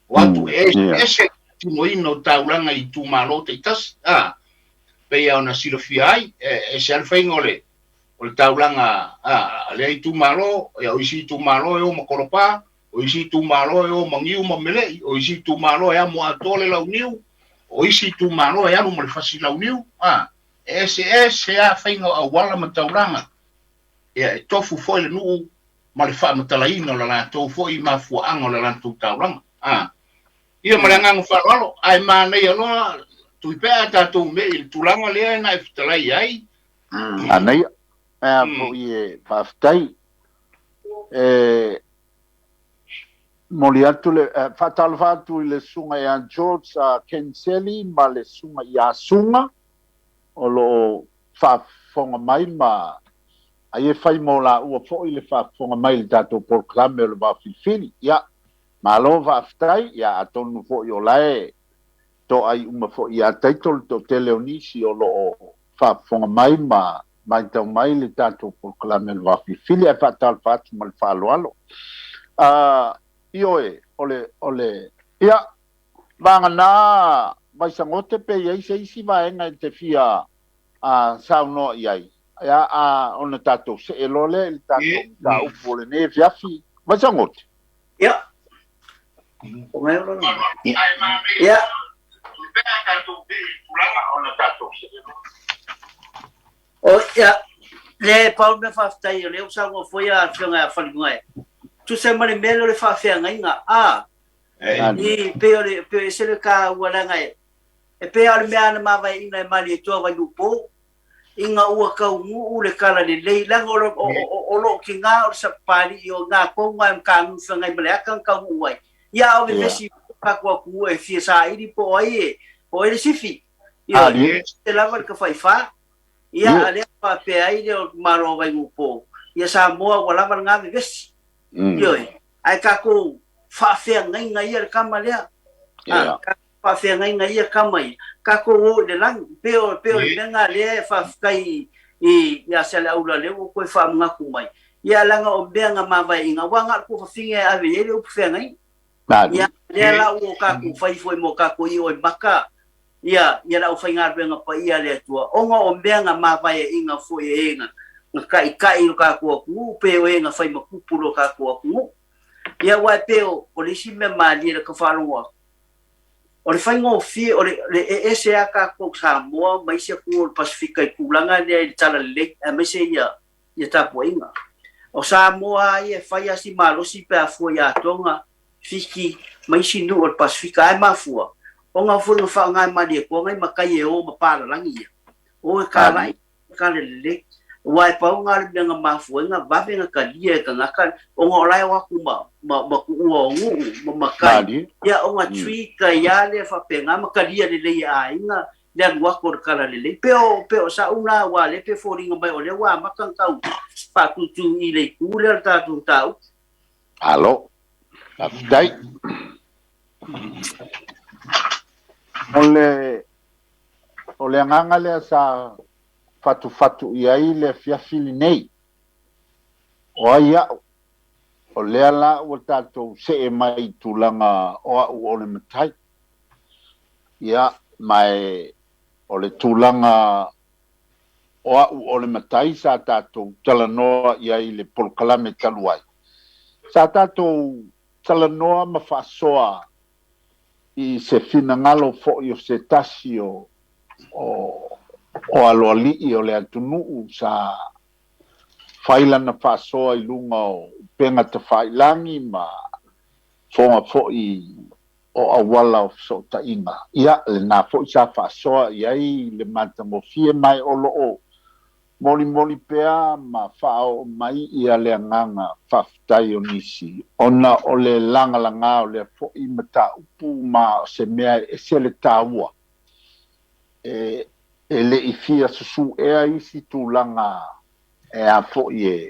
Watu ese tino ino taulanga i tu malo te tas pe ia ona silofia ai e se alfainga o le taulanga le i tu malo e o isi tu malo e o makoropa o isi tu malo e o mangiu mamele o isi tu malo e amo atole la uniu o isi tu malo e amo le fasi la uniu ese a fainga a wala ma taulanga e tofu foi le nu ma le fa matalaina la to foi ma fuanga la tu taulanga ia marangang whalalo, ai mānei aloha, tuipe'a tātou me i tūlanga lea na e whitalai ai. Anei, po i e whawhitai, moli atu le, whatalo whātu i le sunga i a George Kenseli, ma le sunga i a sunga, o lo whawhonga mai ma, ai e whai mo la ua fo i le whawhonga mai le tātou porklame o le Vaofilifili, ia, malo whaftai, ia atonu fo i o lae, to ai uma fo i a taitol to te leonisi o lo whafonga mai mai tau mai le tātou porkalame le Vaofilifili, e whatal whatu ma le whaloalo. Io ole, ia, vanga nā, mai sangote pe iai se isi vaenga e te fia sauno iai. Ia, ona tātou se elole, le tātou ta upo le ne fiafi, mai sangote. Ia. Ya. Oh ya, le Paul me whaftai o le usa mo foi a whianga Faliuga. Tu se mare melo le whawhianga inga. Ni pe se le ka uaranga e. E pe ale mea na mawai ina e mali e tua vai lupo. Inga ua kau ngu le kala le lei lang o lo ki ngā o sa pari i o ngā konga e mka ngu whianga i male akang kau uai. Ia o le mesi pakua ku e fia sa iri po ai po ele sifi. Ia te lava ka fai fa. Ia ale pa pe ai le maro vai ngupo. Ia Samoa wa lava nga me vesi. Ia ai ka ko fa fe ngai ngai ia kama lea. Ka pa fe ngai ngai ka mai ka ko o le lang peo le nga le fa kai I ya sala ula le ko fa nga ku mai ya langa o benga ma vai inga wanga ku fa finga ave ele o fe ngai ya le la o ka ku fai foi mo ka ko I o baka ya la o fa nga benga pa ia le tua o nga o benga ma vai inga foi enga kai ka ko ku pe o enga fai ma ku pulo ka ko ku ya wa peo o le si me ma le ka fa lo o le fai ngo fi o le ese aka ko Samoa mai se ku Pasifika I kulanga le tala le me se ia tapo inga o Samoa ia fai asi malo si pe afo ia tonga fiki mai si no o Pasifika ai mafua o nga fu fa nga ma de ko ngai makai e o ma para langi o ka lai ka le wai pa nga le nga mafua nga va venga ka dia ka ngaka o nga lai wa ku ma ku o ngu ma kai ya o nga tree ka ya le fa penga ma ka dia le ya inga le wa ko ka le peo sa una wa le pe foringa mai o le wa ma kan ka pa tu I le ku le ta tu tau alo dai ole nganga le sa fatu ia I le fiafili nei o ia o le ala o tatou se mai tulanga o le matai ia mai o le tulanga o le matai sa tatou talanoa ia I le polkalame taluai sa tatou talanoa ma faasoa I se fina ngalo fo I o se tasi o aloali o le atunuu sa faila na faasoa I lunga o penga te failangi ma fonga fo'i o awala o so tainga ia le na fo'i sa faasoa iai le matangofie mai o loo moli pea ma fao mai ia le nganga faftai o nisi ona o le langa o le fo'i mata upu ma se mea se le taua le ifia susu ea isi tulanga a fo'i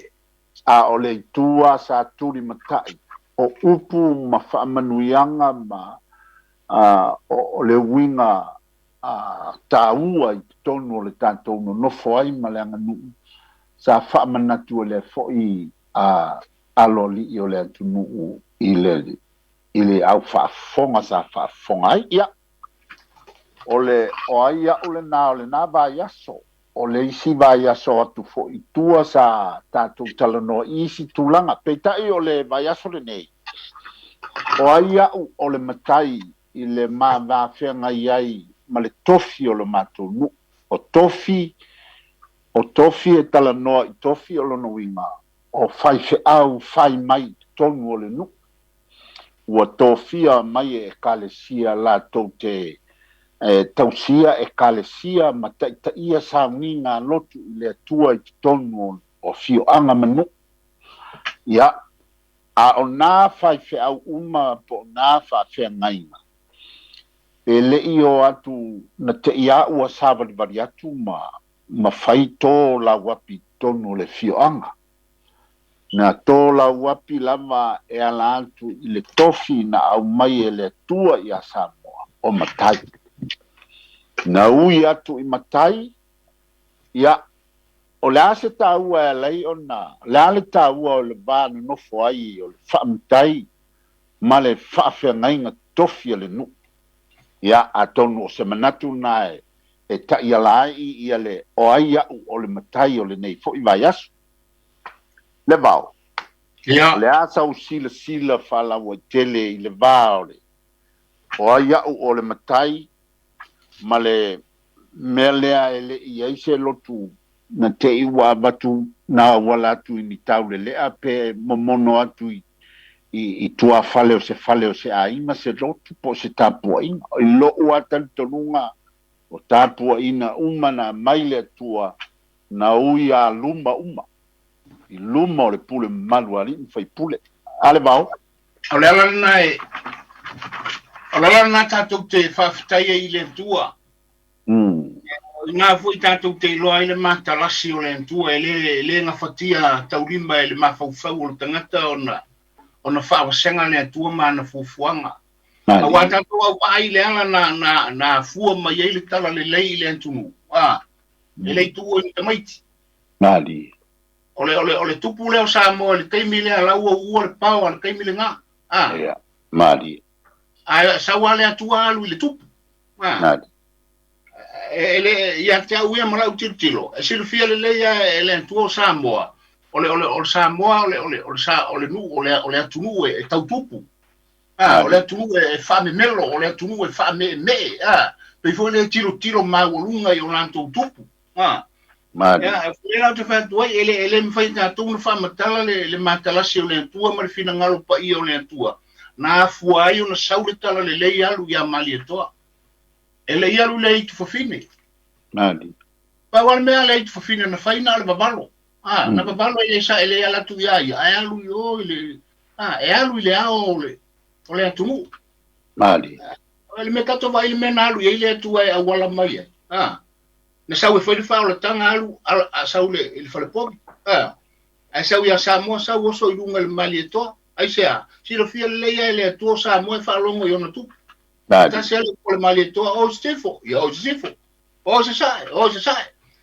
a o le tua sa turi matai o upu ma whaamanuianga ma o le winga taua I tonu o le tātou no nofo ai ma le anganuu sa whaamanatu o le fo'i aloli o le atunuu I le au whaafonga sa whaafonga ai ia o aia o le nā vai aso o le isi vai aso atu fo'i tua sa tātou talanoa isi tūlanga peitai o le vai aso le nei o aia o le matai I le mawawhenga iai ma le tofi o le mātou nu o tofi e talanoa I tofi o lono winga o fai au fai mai tonu o le nu ua tofia mai e kalesia la tau te tausia e kalesia ma taia sauninga lotu I le atua I tonu o fioanga manu ia a o nā fai au uma po nā fai ngainga e lei o atu na te ia ua savalivari atu ma fai tō la wapi tonu le fioanga na tō la wapi lava e ala atu I le tofi na au mai e le atua I a Samoa o matai na ui atu I matai ia o le ase tāua e lei ona le ale tāua o le vāna nofo ai o le whaamtai ma le whaawhengainga tofi le nu ia Atonio o se manatu na e tai ala ai ia le o ai au o le matai o le nei fo I vai asu le vau le asa o sila fala o tele I le vau le o ai au o le matai ma le melea ele ia se lotu na te iwa batu na wala tu I tau le lea pe momono atu I tua fale o se aima se lotu po se tapua ina I lo ua tantonunga o tapua ina uma na maile tua na ui a luma I luma o le pule malu ali fai pule ale vau o le ala na tātou te whawhitaia I le tua ngā fui tātou te loa I le mātalasi o le tua e le ngā whatia taurima le mawhauwhau o le tangata ona whawasenga le tua mana fufuanga Awa tātou au ai le ala na fua mai ai le tala le lei le antunu. Le lei tu o te maiti. Nadi. Ole tupu leo Samoa le teimi le ala ua le pao le teimi le ngā. Ia, nadi. Sawa le atua alu le tupu. Nadi. Ele ia te au ia malau tilo. E silu fia le leia le antua Samoa. Ole Samoa ole atunu e tau tupu. Ole atunu e whame melo, ole atunu e whame me. Pei foi le tilo maulunga i o lantou tupu. Madi. E lau te whantua ele mwhai tātou na whamatala le matalasi o le antua ma le fina ngalo pa i o le antua. Na afua ai o na saule tala le lei alu ia mali atoa. Ele ia lu le itu fofine. Nadi. Pa wal mea le itu fofine na faina le babalo. Na babalo ele sa ele ala tu ia ai alu yo ele e alu ile ao le atunu. Nadi. Ele me kato vai me na alu ile tu ai wala mai. Na sa we foi fa o tanga alu a sa le ele fa le pobi. Ai sa ia Samoa sa wo so ilunga le mali to. Ai sea, si lo fia le ia le to Samoa fa longo yo na tu. Ta se le por mali to o stifo, yo stifo. O se sai.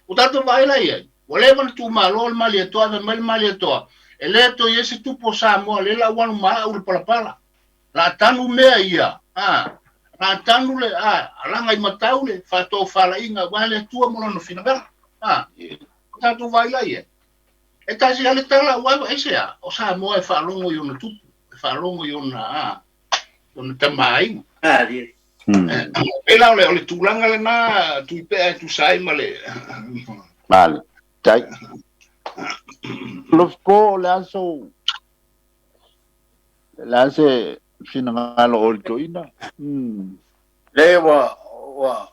O tanto vai la ia. Voleva tu malo il mali to ave mal mali to. Ele to yesi tu po Samoa le la wan ma u pala. La tanu mea ia. La tanu le alanga I matau le fa to fala inga wale tu mo no fina bela. Tanto vai la ia. E tasi ale tala wa e sea. O Samoa fa longo yo na tu. Fa longo yo na tamai. Ela ole tulanga le na Tuipe'a tu sai male. Male. Tai. Lofipo le aso. Le ase fina ngalo o toina. Le wa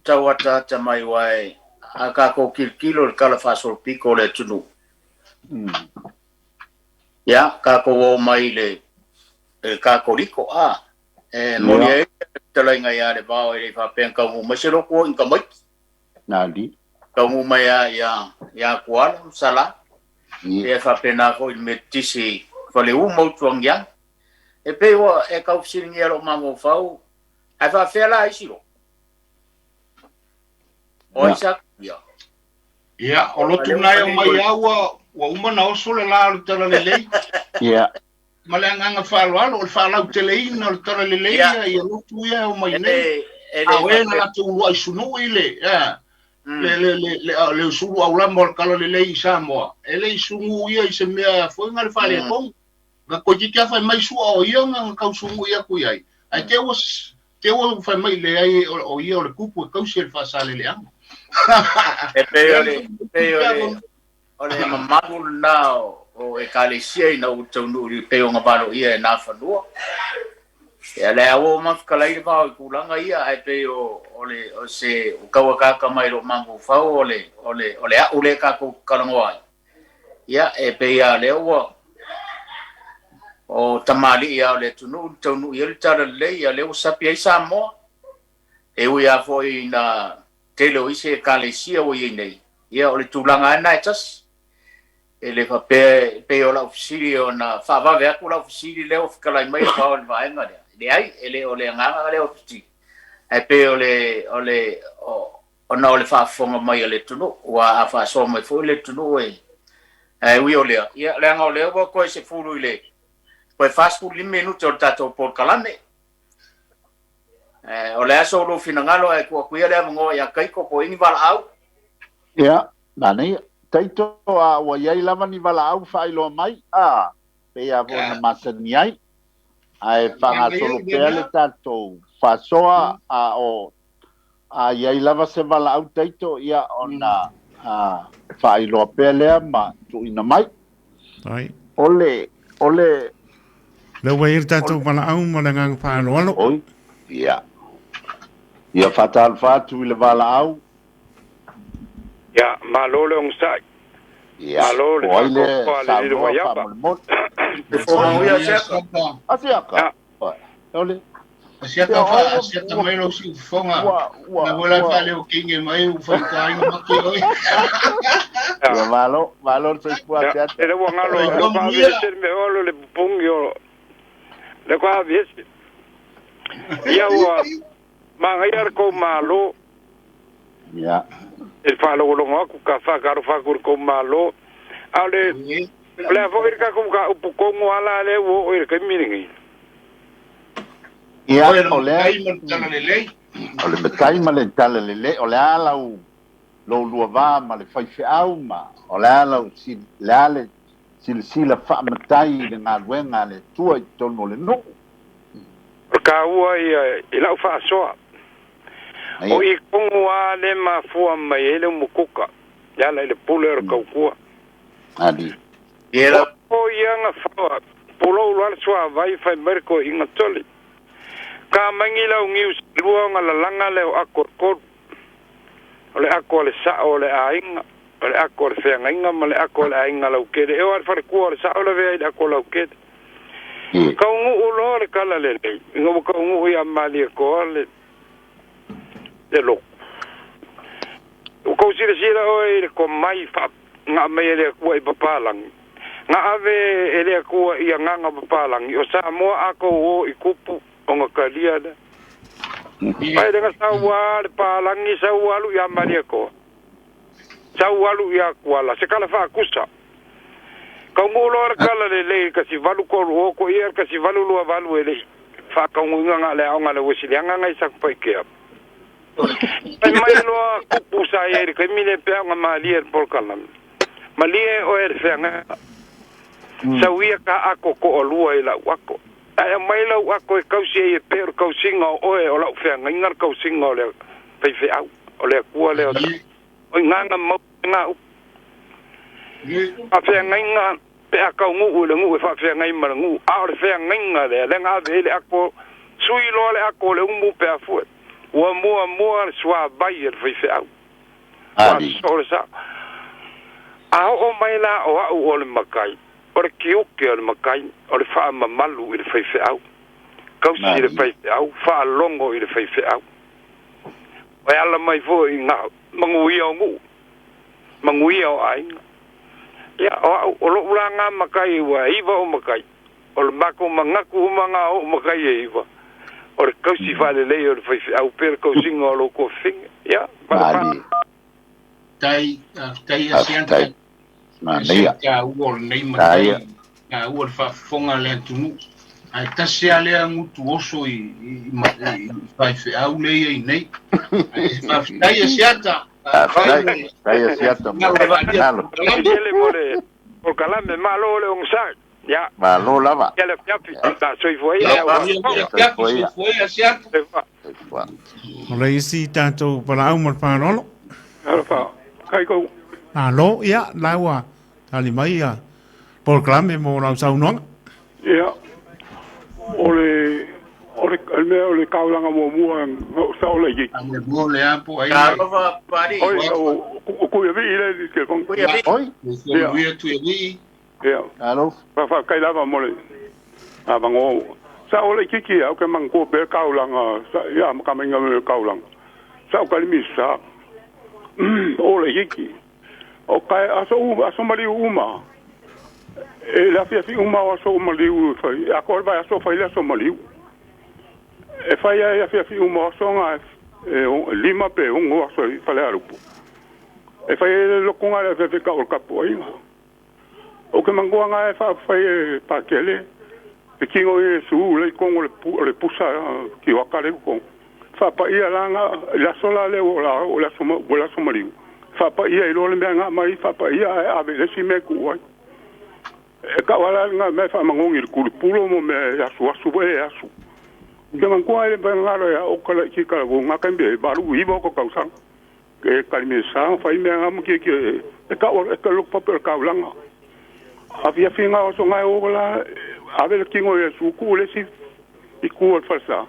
tawata tamai wai aka ko kilo le kala fasol piko le tunu. Ya ka ko mai le ka ko riko Monia tala inga ya le bao e fa pen ka mo masero ko in ka mai Nadi. ka mo mai ya kuala sala e fa pena ko il metisi Faliuga mo tuang yang e pe wa e ka usiringi ro mamo fau ai fa fela isiro o isa ya o lo tunai o mai awa wa umana o sole la tala le lei Malanga falo o fala teleina o tara le leia I o tu ia o mai nei a wena la tu wa sunu ile le sulu au la mor kala le lei Samoa ele sunu ia se mea foi ngal fale kon ga ko ji ka fa mai su o ia nga ka sunu ia ku ai ai te o fa mai le ai o ia o le kupu ka se fa sale le ang ole mamadu now o e kalesia ina o tonu I pe o ngabalo ia na fanua e le o ma kalai ba ku langa ia ai pe o se o kawaka mai ro mango fa ole ka ko kalangoi ia e pe ia le o tamali ia le tonu ia le tara le ia le o sapi ai Samoa e o ia foi na telo ise kalesia o ia nei ia ole tulanga na tas ele fa pe o la ofisiri o na fa va ver ko la ofisiri le of kala mai fa o va nga le ai ele o le nga le ofisiri ai pe o na o le fa fonga mai le tunu wa fa so mai fo le tunu ai wi o le ia le nga o le ko se fulu ile ko fa sku li minuto o tato por kalame o le aso lo finangalo ai ko ku ile mo ya kai ko ingi val au ia nani taito a wa yai lava ni vala au fai lo mai pe a bona masani ai ai fanga solo pele tato fasoa a yai lava se vala au taito ia ona fai lo pele ma tu ina mai ai ole le wai tato vala au ma nga fa lo oi ia fatal fatu le vala au ya malole on sai malole ko le wayapa Asiaka ole Asiaka mai lo si fonga na bola fale o kinge mai u fa kai ma ke oi ya malo se puate ate ele wangalo pa ser me olo le pungyo le kwa vies ia wa mangai ko malo ya el falo lo ngo ku ka fa ko malo ale le vo ir ka ku ka upu ko ngala le wo ir ka miringi ya ole metai male tala le ole ala u lo lua va male fai fe au ma ole ala si lale sila fa matai de nga wenga le tua tono le no ka ua i lau fa soa o i kongua le mafua mai ele mukuka ya la le puler ka kua adi Era o ianga fa pulo lal soa vai fa merko inga toli ka mangila ngius ruanga la langa le akor kor ole akor sa ole ainga ole akor fe nga male akor ainga lau kede e war fa ko sa ole ve akor lau kede ka ngu ulo le kala le ngo ka ngu ya mali ko le lo ko sira o ko mai fa nga me le ko i papalang nga ave ele ko ia nga papalang o Samoa ako o i kupu o nga kalia da mai dengan sawa palang ni sawa lu ya mali ko sawa lu ya kwala sekala fa kusa ka ngulor kala le ka si valu ko ro ko ia ka si valu lo valu ele fa ka ngunga le nga le wisianga ngai sak pa ke ai mai lo ku sa ia ka mine pe nga mali por kala mali o er fenga sawia ka ako ko lua ila wako ai mai lo wako e kausi e per kausinga o e o la fenga ngar kausinga le pe fe au o le ku le o nganga mo nga a fenga nga pe aka ngu le ngu fa fenga i marangu a le fenga nga le nga vele ako sui lo le ako le umu pe afu o mo swa bai e fe au adi sa a o mai la o le makai o le kiuke o le makai o le fa mamalu i le fe au kausi le fe au fa longo i le fe au o ala mai fo i nga mangui o ngu mangui o ai ya o lo ulanga makai wa iva o makai o le mako mangaku manga o makai iva o le kausi fa le o le fe au per kausi ngo lo ko fing ya adi tai asianta na nia ka uol nei mai ka uol fa fonga le tunu ai tasi ale ngutu oso i fai fe au le i nei tai asianta tai asianta ele mole por calame malo le un sa ya malo lava ele piapi da soi foi foi asianta Ora isi tātou para au mar whanolo. alfa kai ko Alo, ia, laua. Tali mai ia. Por klame mo rau saunonga. ya ole ole kaulanga mo mua sa ole gi ame bole apo ai Carva pari. o ku ye ile ke kon oi ia tu ia ya alo fa kai lava mole a bango sa ole kiki au ke man ko be kaulanga sa ya ma kamenga me kaulanga sa ka mi sa ole kiki o kai aso mali uma e la fi uma aso mali u fa a ko ba aso fa ile aso mali e fa ya fi uma aso nga lima pe un aso fa le arupu e fa lo kunga le fe ka o kapo ai o ke mangoa nga e fa pa kele e kingo e su le kongo le pusa ki wa kale ko fa pa ia langa la sola le o la somali fa pa ia i lo le nga mai fa pa ia ave le si me ku wa e ka wala nga me fa mangongi ku pulo mo me ya su e asu ke mangoa e ba nga ya o kala ki kala go nga kambe ba lu i bo ko kausa ke kalmi sa fa i me nga mo ki e ka o e ka lu pa per ka langa avia finga o so ngai o la ave kingo e su ku le si i ku o falsa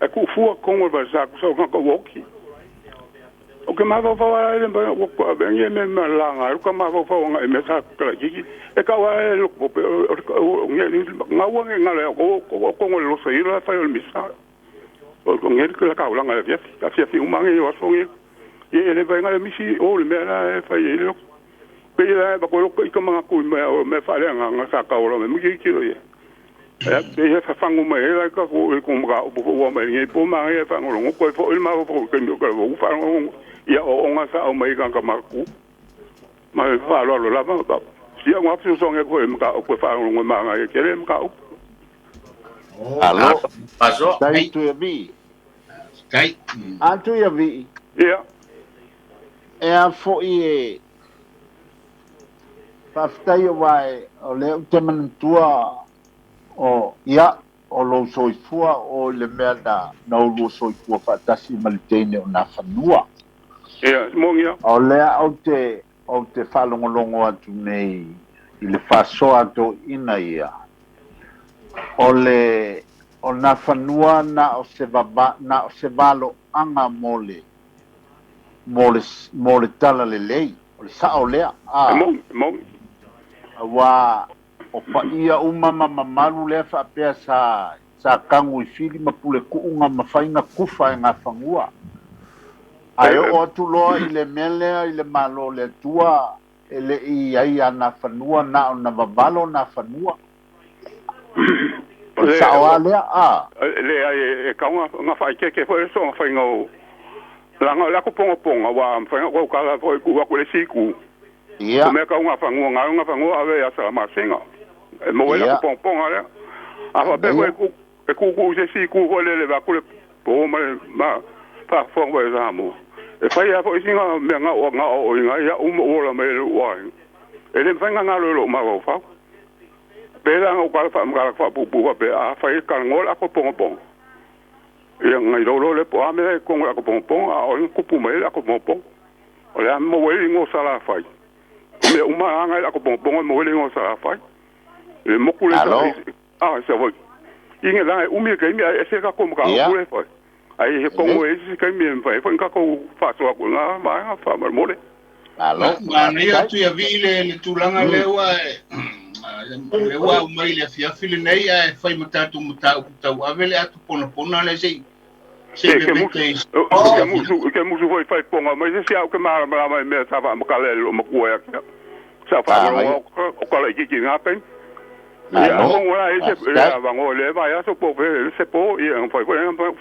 e ku fu con o balsa so ko woki o ke ma va va le ba o ko ben ye me la nga ko ma va va me sa kala gi e ka wa lo ko nga wa nga le ko lo so i la fa o mi sa o ko nge ko la ka la nga via fi uma nge o so nge ye le va nga le mi si o le me la fa ye lo Peilua ba ko ko mga ku me fa le nga sa ka o me ki ki ye Ia whafangu mai e ka ko e kong mga upo ua mai ngai po mga e whangolongo koe fo ilma fo kemi o kare wau whangongo ia o onga sa au mai kanga maku mai whalolo lama ka sia ngā psu songe koe mga o koe whangongo mga e kere mga upo Alo Paso. tai tu ya vi Kai. tu ya vi ia a fo i Paftai vai o le te mantua o ia o lo soifua o le mea na lo soifua fatasi malitene o na whanua. ia mongia O lea o te whalongolongo atu nei i le whasoa to ina ia. O na whanua na o se valo anga mole tala le lei. O le sao lea. mongi Wa o pa ia mamalu le fa pe sa kangu I fili ma pule kuunga ma fainga kufa nga fangua ayo o tu lo I le mele I le malo le tua ele I ai ana fanua na vavalo na fanua o sa wale le ai e kaunga nga fai ke foi so fai ngo la ko ponga wa fai ngo kala foi ku wa ko le siku ia me ka nga fangu ave ya sa masinga e mo la ko ponga le a fa pe ku se siku ko le va ko le po ma pa fo wa za mo e fai ya fo singa me nga o nga ya o la me wa e le fai nga lo ma wa fa pela o ka fa pu pe a fai ka ngol a ko ponga ia ngai lo le po a me ko nga ko ponga a o ku pu me a ko ponga o le mo we ngo sala fai me uma anga la ko bongo mo le ngo sa fa le mo kule sa voi inge la umi ke mi ese ka ko mo ka kule fa ai he ko mo ese ke mi fa ka ko fa so ko na ma fa mo le alo Ma ia tu ia vile le tulanga lewa lewa mai le Vaofilifili nei e fai matatu tau avele atu pona le sei ke musu foi fai ponga mas esse é o que mais me estava me calelo uma coisa sa fa o kala ki nga pen ya mo la ese ya vango le va ya so po se po y en foi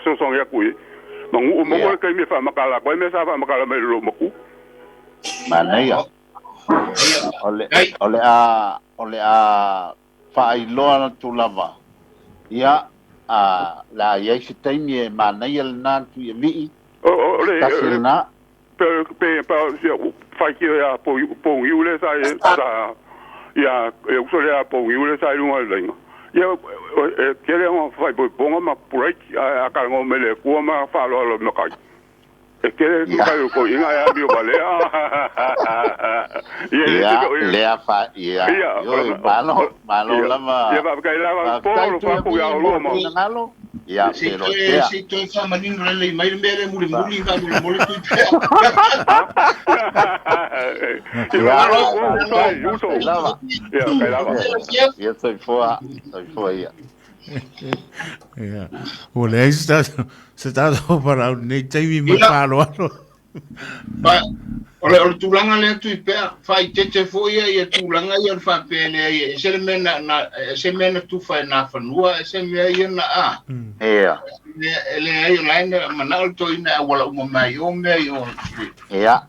so son ya kui mo ke me fa makala ko me sa fa makala me lo mo ku manaya ole a fai loa tu lava ya la ia se taimi manaya le na tu vi na pe fai ki ya po yule sa ya eu so le po yule sa lu le ya kele on fai po ponga ma break a ka ngo mele ko ma fa lo no kai e kele ka ko inga ya bio vale le fa ya yo malo lama ya va ka la po fa ko ya lo mo ya pero si tu fa manino le mai mere muli ga muli tu ya soy fuera ya o le está para nei taimi ma palo o tulanga le Tuipe'a fai tete foi e tulanga ia fa pele e se mena tu fa na fanua se me ia na le ai line manal to ina wala uma mai o me yo ya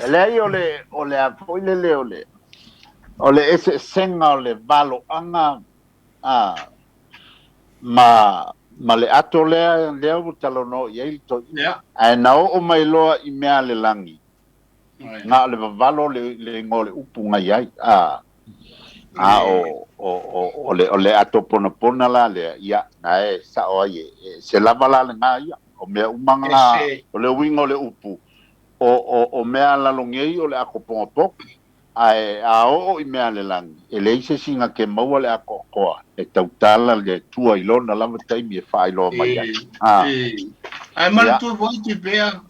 le ai ole a foi le ole ese senga ole valo anga ma le ato le o talono ye to ai na o mai loa I mea le langi na le valo le ngole upu ngai ai o le ato pona la le ia na e sa o ye se lava la ngai o me umanga o le wingo le upu o mea la longei o le akopongo ai o I mea le langi e le ise singa ke maua le akokoa e tautala le tua ilona lava taimi e fai loa mai ai ma tu voi Tuipe'a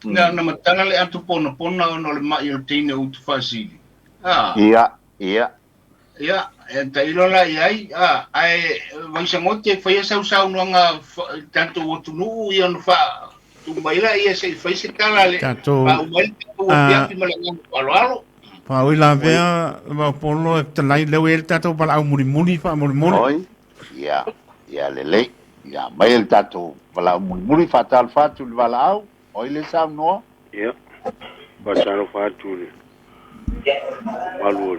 na matanga le atu pona no le mai o tine o tu fasili ia e tailo la ai ai vai sangote fai sau no nga tanto o tunu I on fa tu mai la ia se fai se kala le pa o mai o pia ki mala alo pa o la vea Vaofilifili te lai le tato para au muri fa muri ia lele ia mai el tatou vala muri fatal fatu le vala au o ile sa no ia fatal fatu le malu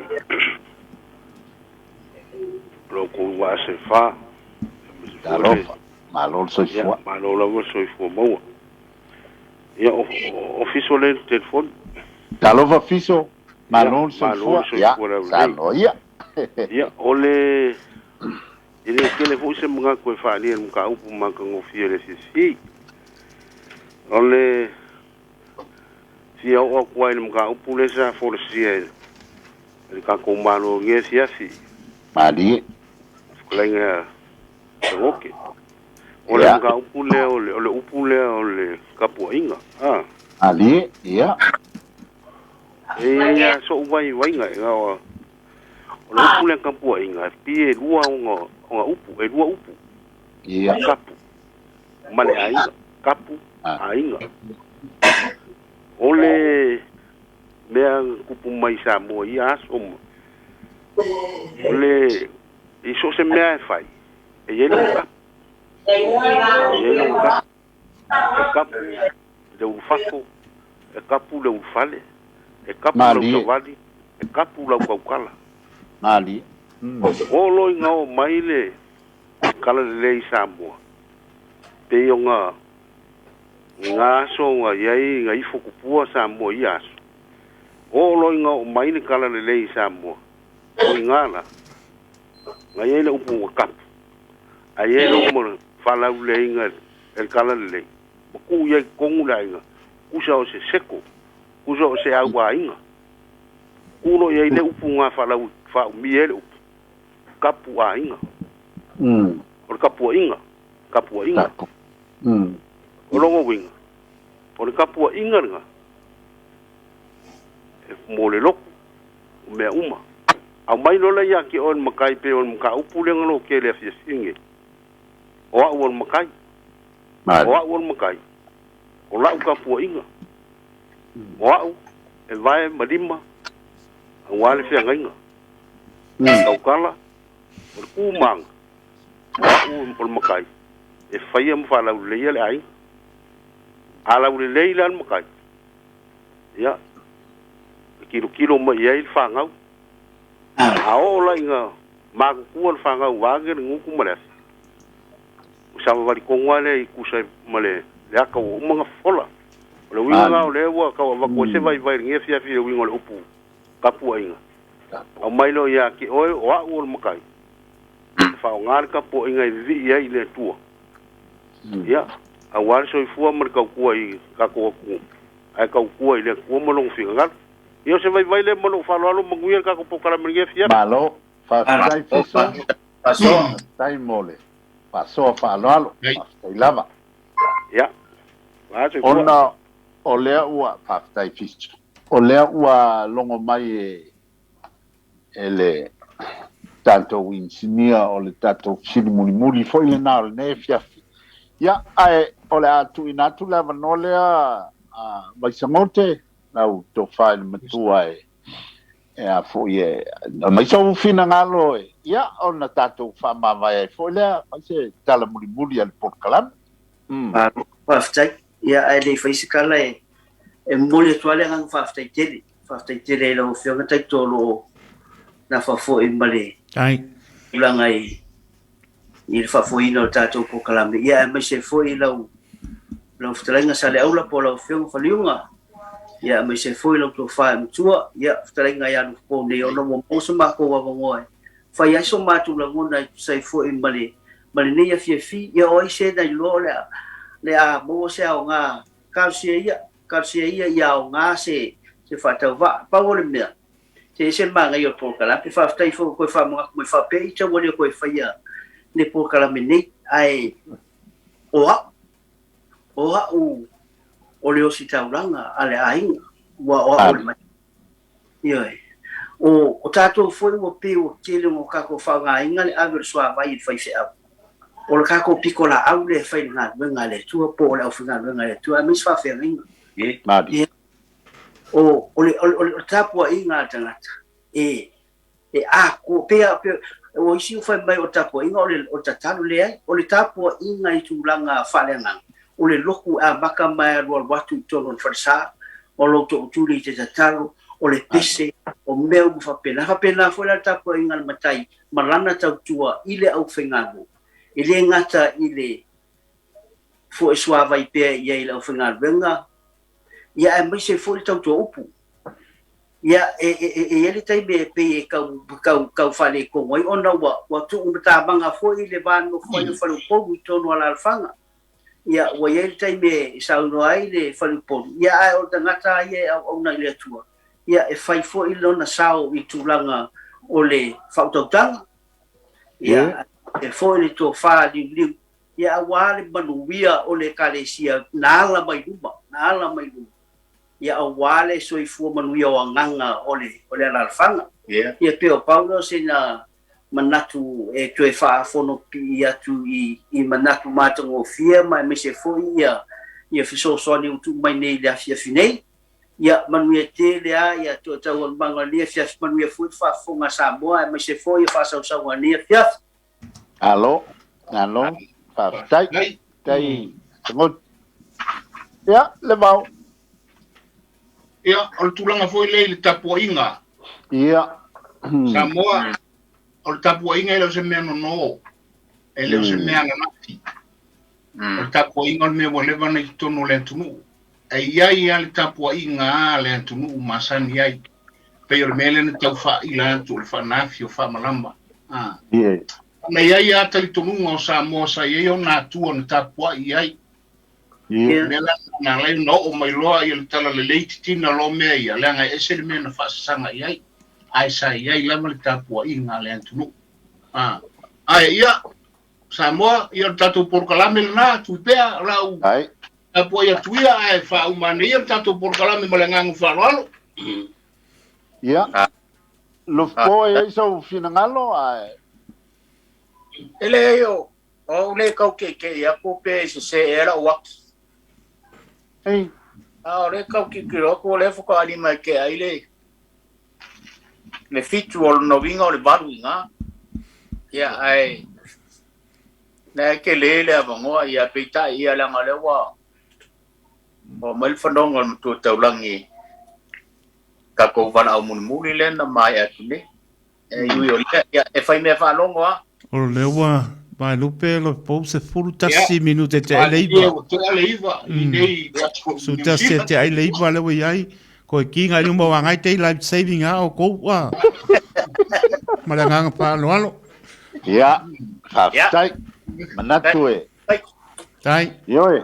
lo ko wa se fa malo so fo malo lo so fo mo ia official telephone talova fiso malo so fo ia sa no ia ole ele kele fo se mga ko fa ni mga upu mga ngofie le sisi ole si o ko ai mga upu le sa for sie ele ka ko malo nge si mali lenga oke ole mga upu le ole upu le ole kapuinga ali ia so vai nga ole upu le kapuinga pie lua nga upu lua upu ia kapu male ainga kapu ainga ole mea kupu mai Samoa ia som ole iso se mea fai yelo kapu kapu de ufako kapu le ufale kapu le uvali kapu la ukala mali olo ngao maile kala le Samoa pe nga so nga yai nga ifukupua Samoa ia olo ngao maile kala le Samoa ngala nga yele upu kapu ayelo mo fala ulenga el kala le ku ye kongula inga kusa o se seko kusa o se agua inga kuno ye le upu nga fala fa miele kapu inga or kapu inga olongo winga or kapu inga nga mo le lok me uma au mai lola ya ki on makai pe on maka upu le ngalo ke le fisinge o won makai o won makai o la ka pu inga o e vai madima o wale fi nganga o kala o ku mang o makai e fai am fala le ile ai ala le leilan makai ya kilo ma ye il fa ngau aola inga makukuan fanga wage nguku males usama wali kongwale ikusa male yaka umanga fola le winga le wa ka wa ko se vai ngefia fi winga le upu kapu inga o mailo ya ki o wa ul makai fa ngar kapu inga vi ya ile tua ya awal so fu mar ka ku ai ka ko ku ai ka ku ile ku mo long finga yo se vai le mo falo alo manguia ka ko pokara merge fia malo fa sai fiso paso sai mole paso fa alo sai lava ya ona olea ua fa sai fiso olea ua longo mai ele tanto winsinia o le tato fili muli fo ile na ne fia ya ai ole atu inatu lava nolea vai sangote nau to file matua a fo ye mai so fina ngalo ya ona tato fa ma vai fo le se tala muli al porkalam fa ftai ya ai le fisikala e mole toale ngang fa ftai tele lo fio ngai tolo na fa fo imbale ai ulangai il fa fo ino tato porkalam ya mai se fo ilo lo ftalenga sale aula polo fio Faliuga ya mai se foi lo to fa tua ya ftalenga ya no po ne ono mo so ma ko wa ngoi fa ya so ma tu la ngona sai foi mali ne ya fi ya oi se da lo le a mo se o nga ka se ya o nga se fa ta va pa wo le me se ma nga yo to kala pe fa ftai fo ko fa mo fa pe cha wo le ko fa ya ne po kala me ne ai o leo si tauranga ale ainga wa o le mai yoi o tato foi o pe o kele mo kako fa nga inga le aver swa vai fai se a o le kako pikola au le fai nga nga le tu po le au nga le tu a mis fa fe inga o le tapo inga tangata e a ko pe o isi fai mai o tapo inga o tatalu le ai o le tapo inga I tūlanga whaleanga o le loku a maka mai roa watu tono whalisa o lo to tūli te tatalu o le pese o mea mu whapena foi la tapo inga le matai malana tau tua I le au whengano I le ngata I le fo e suava I pēr I le au whengano venga ia e mai se foi tau tua upu ia ele tai be pe kau fale ko moi ona wa tu mata banga foi le vano foi fale po tono ala alfanga ia wa ele tai be sa no ai le fale po ia o tangata ia ona le tua ia e fai foi lona sao I tulanga o le fautotanga ia e foi le to fa li ia wa le manuia o le kalesia na ala mai luma ia awale soifua manuia o nganga ole alfanga ia peo Paulo sina manatu e toe whaafono pi atu I manatu matango fia mai me se foi ia fisosoni utu mai nei le afia finei ia manuia te lea ia to tau manga lia fia manuia foi whaafonga Samoa me se foi whaasausaunga lia fia alo whaatai ngot ia le mau ia o tulanga foi le tapo inga ia Samoa o tapo inga ele se me no ele se me ana nati o tapo inga me mo leva na tono le tunu ai ale tapo inga le tunu masani ai pe o mele na tau fa ila tu fa nafio fa malamba ia na ai ata I tunu o Samoa sa ia o na tu on tapo ai nela na lai no o mai loa I le tala le leiti tina lo mea ia le anga ese le mea na whaasasanga iai ai sa iai lama le tapua inga le antunu ai ia Samoa ia le tatu porkalame le na Tuipe'a lau tapua ia tuia ai wha umane ia le tatu porkalame ma le ngangu wharoalo ia Lofipo ia isau finangalo ai ele yo o le kau ke ia ko pe se era waki Ei. Le kau ki ko le foko ali mai ke ai le fitu o no vinga o le baru nga ia ai na ke le avangoa ia peita ia la ngalewa o mal fandong o tu taulangi ka ko van au mun le na mai atune yu ia e fai me fa longo o lewa Vai lupe lo pose furu tasi minute te leiva. So tasi te ai leiva le wei ai. Ko ki nga lumba wangai te life saving a o ko wa. Malanga pa lo alo. Ya. Tai. Manatu e. Tai. Yo e.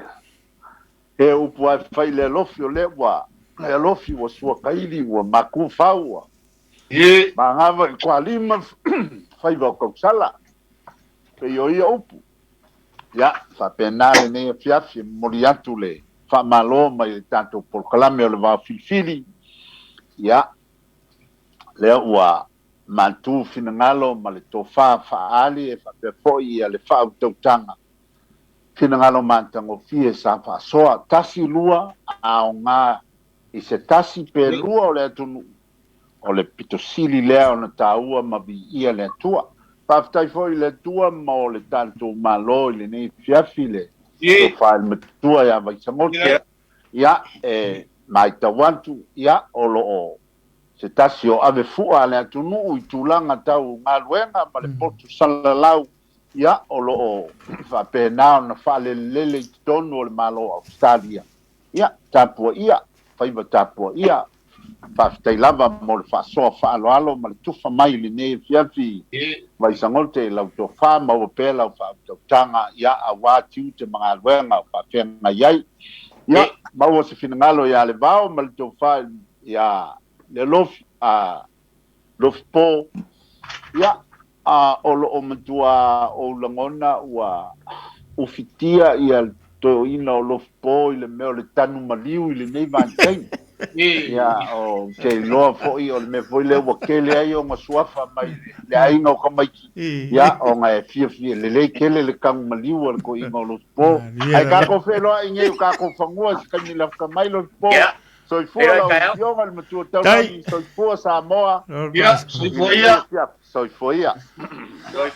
E upu ai fai le lofi o le wa. Le lofi wa sua kaili wa maku faua. Ma ngava kwa lima fai wa koksala. Yo ia upu ya fa penale ne fiafi moriatu le fa malo mai tanto por kalame le Vaofilifili ya le wa mantu finangalo male tofa fa ali e fa poi le fa utanga finangalo mantango fie sa fa soa tasi lua a nga I se tasi Peilua o le tunu o le pitosili le ona taua mabi ia le tua Paftai foi le tua mo le tanto malo le nei fiafile. So fa il tua ya vai samote. Ya mai tawantu ya olo se tasio ave fua le atunu I tulanga tau ngaluenga ma le portu salalau ya olo fa pena na fa le lele tonu le malo Australia. Ya tapua ia fai va tapua ia Paftai lava mo le fa so fa alo ma le tufa mai le nei fiafi. Vai sangote lau to fa ma o pela fa to tanga ya awa tiu te mga luenga fa fenga yai ya ma o se finangalo ya le vao ma to fa ya le Lofipo ya o lo o matua o langona wa ufitia ia to ina o Lofipo ile me o le tanu maliu ile nei vantain ya o ke loa foi o me foi le wa kele ai o masuafa mai le ai no kamai ya o nga fie le kele le kang maliu o ko ingo Lofipo ai ka ko felo ai nge ka ko fangua ka ni la ka mai Lofipo soifua la fionga le matua taulani soifua Samoa ia soifua ia soifua ia Rồi,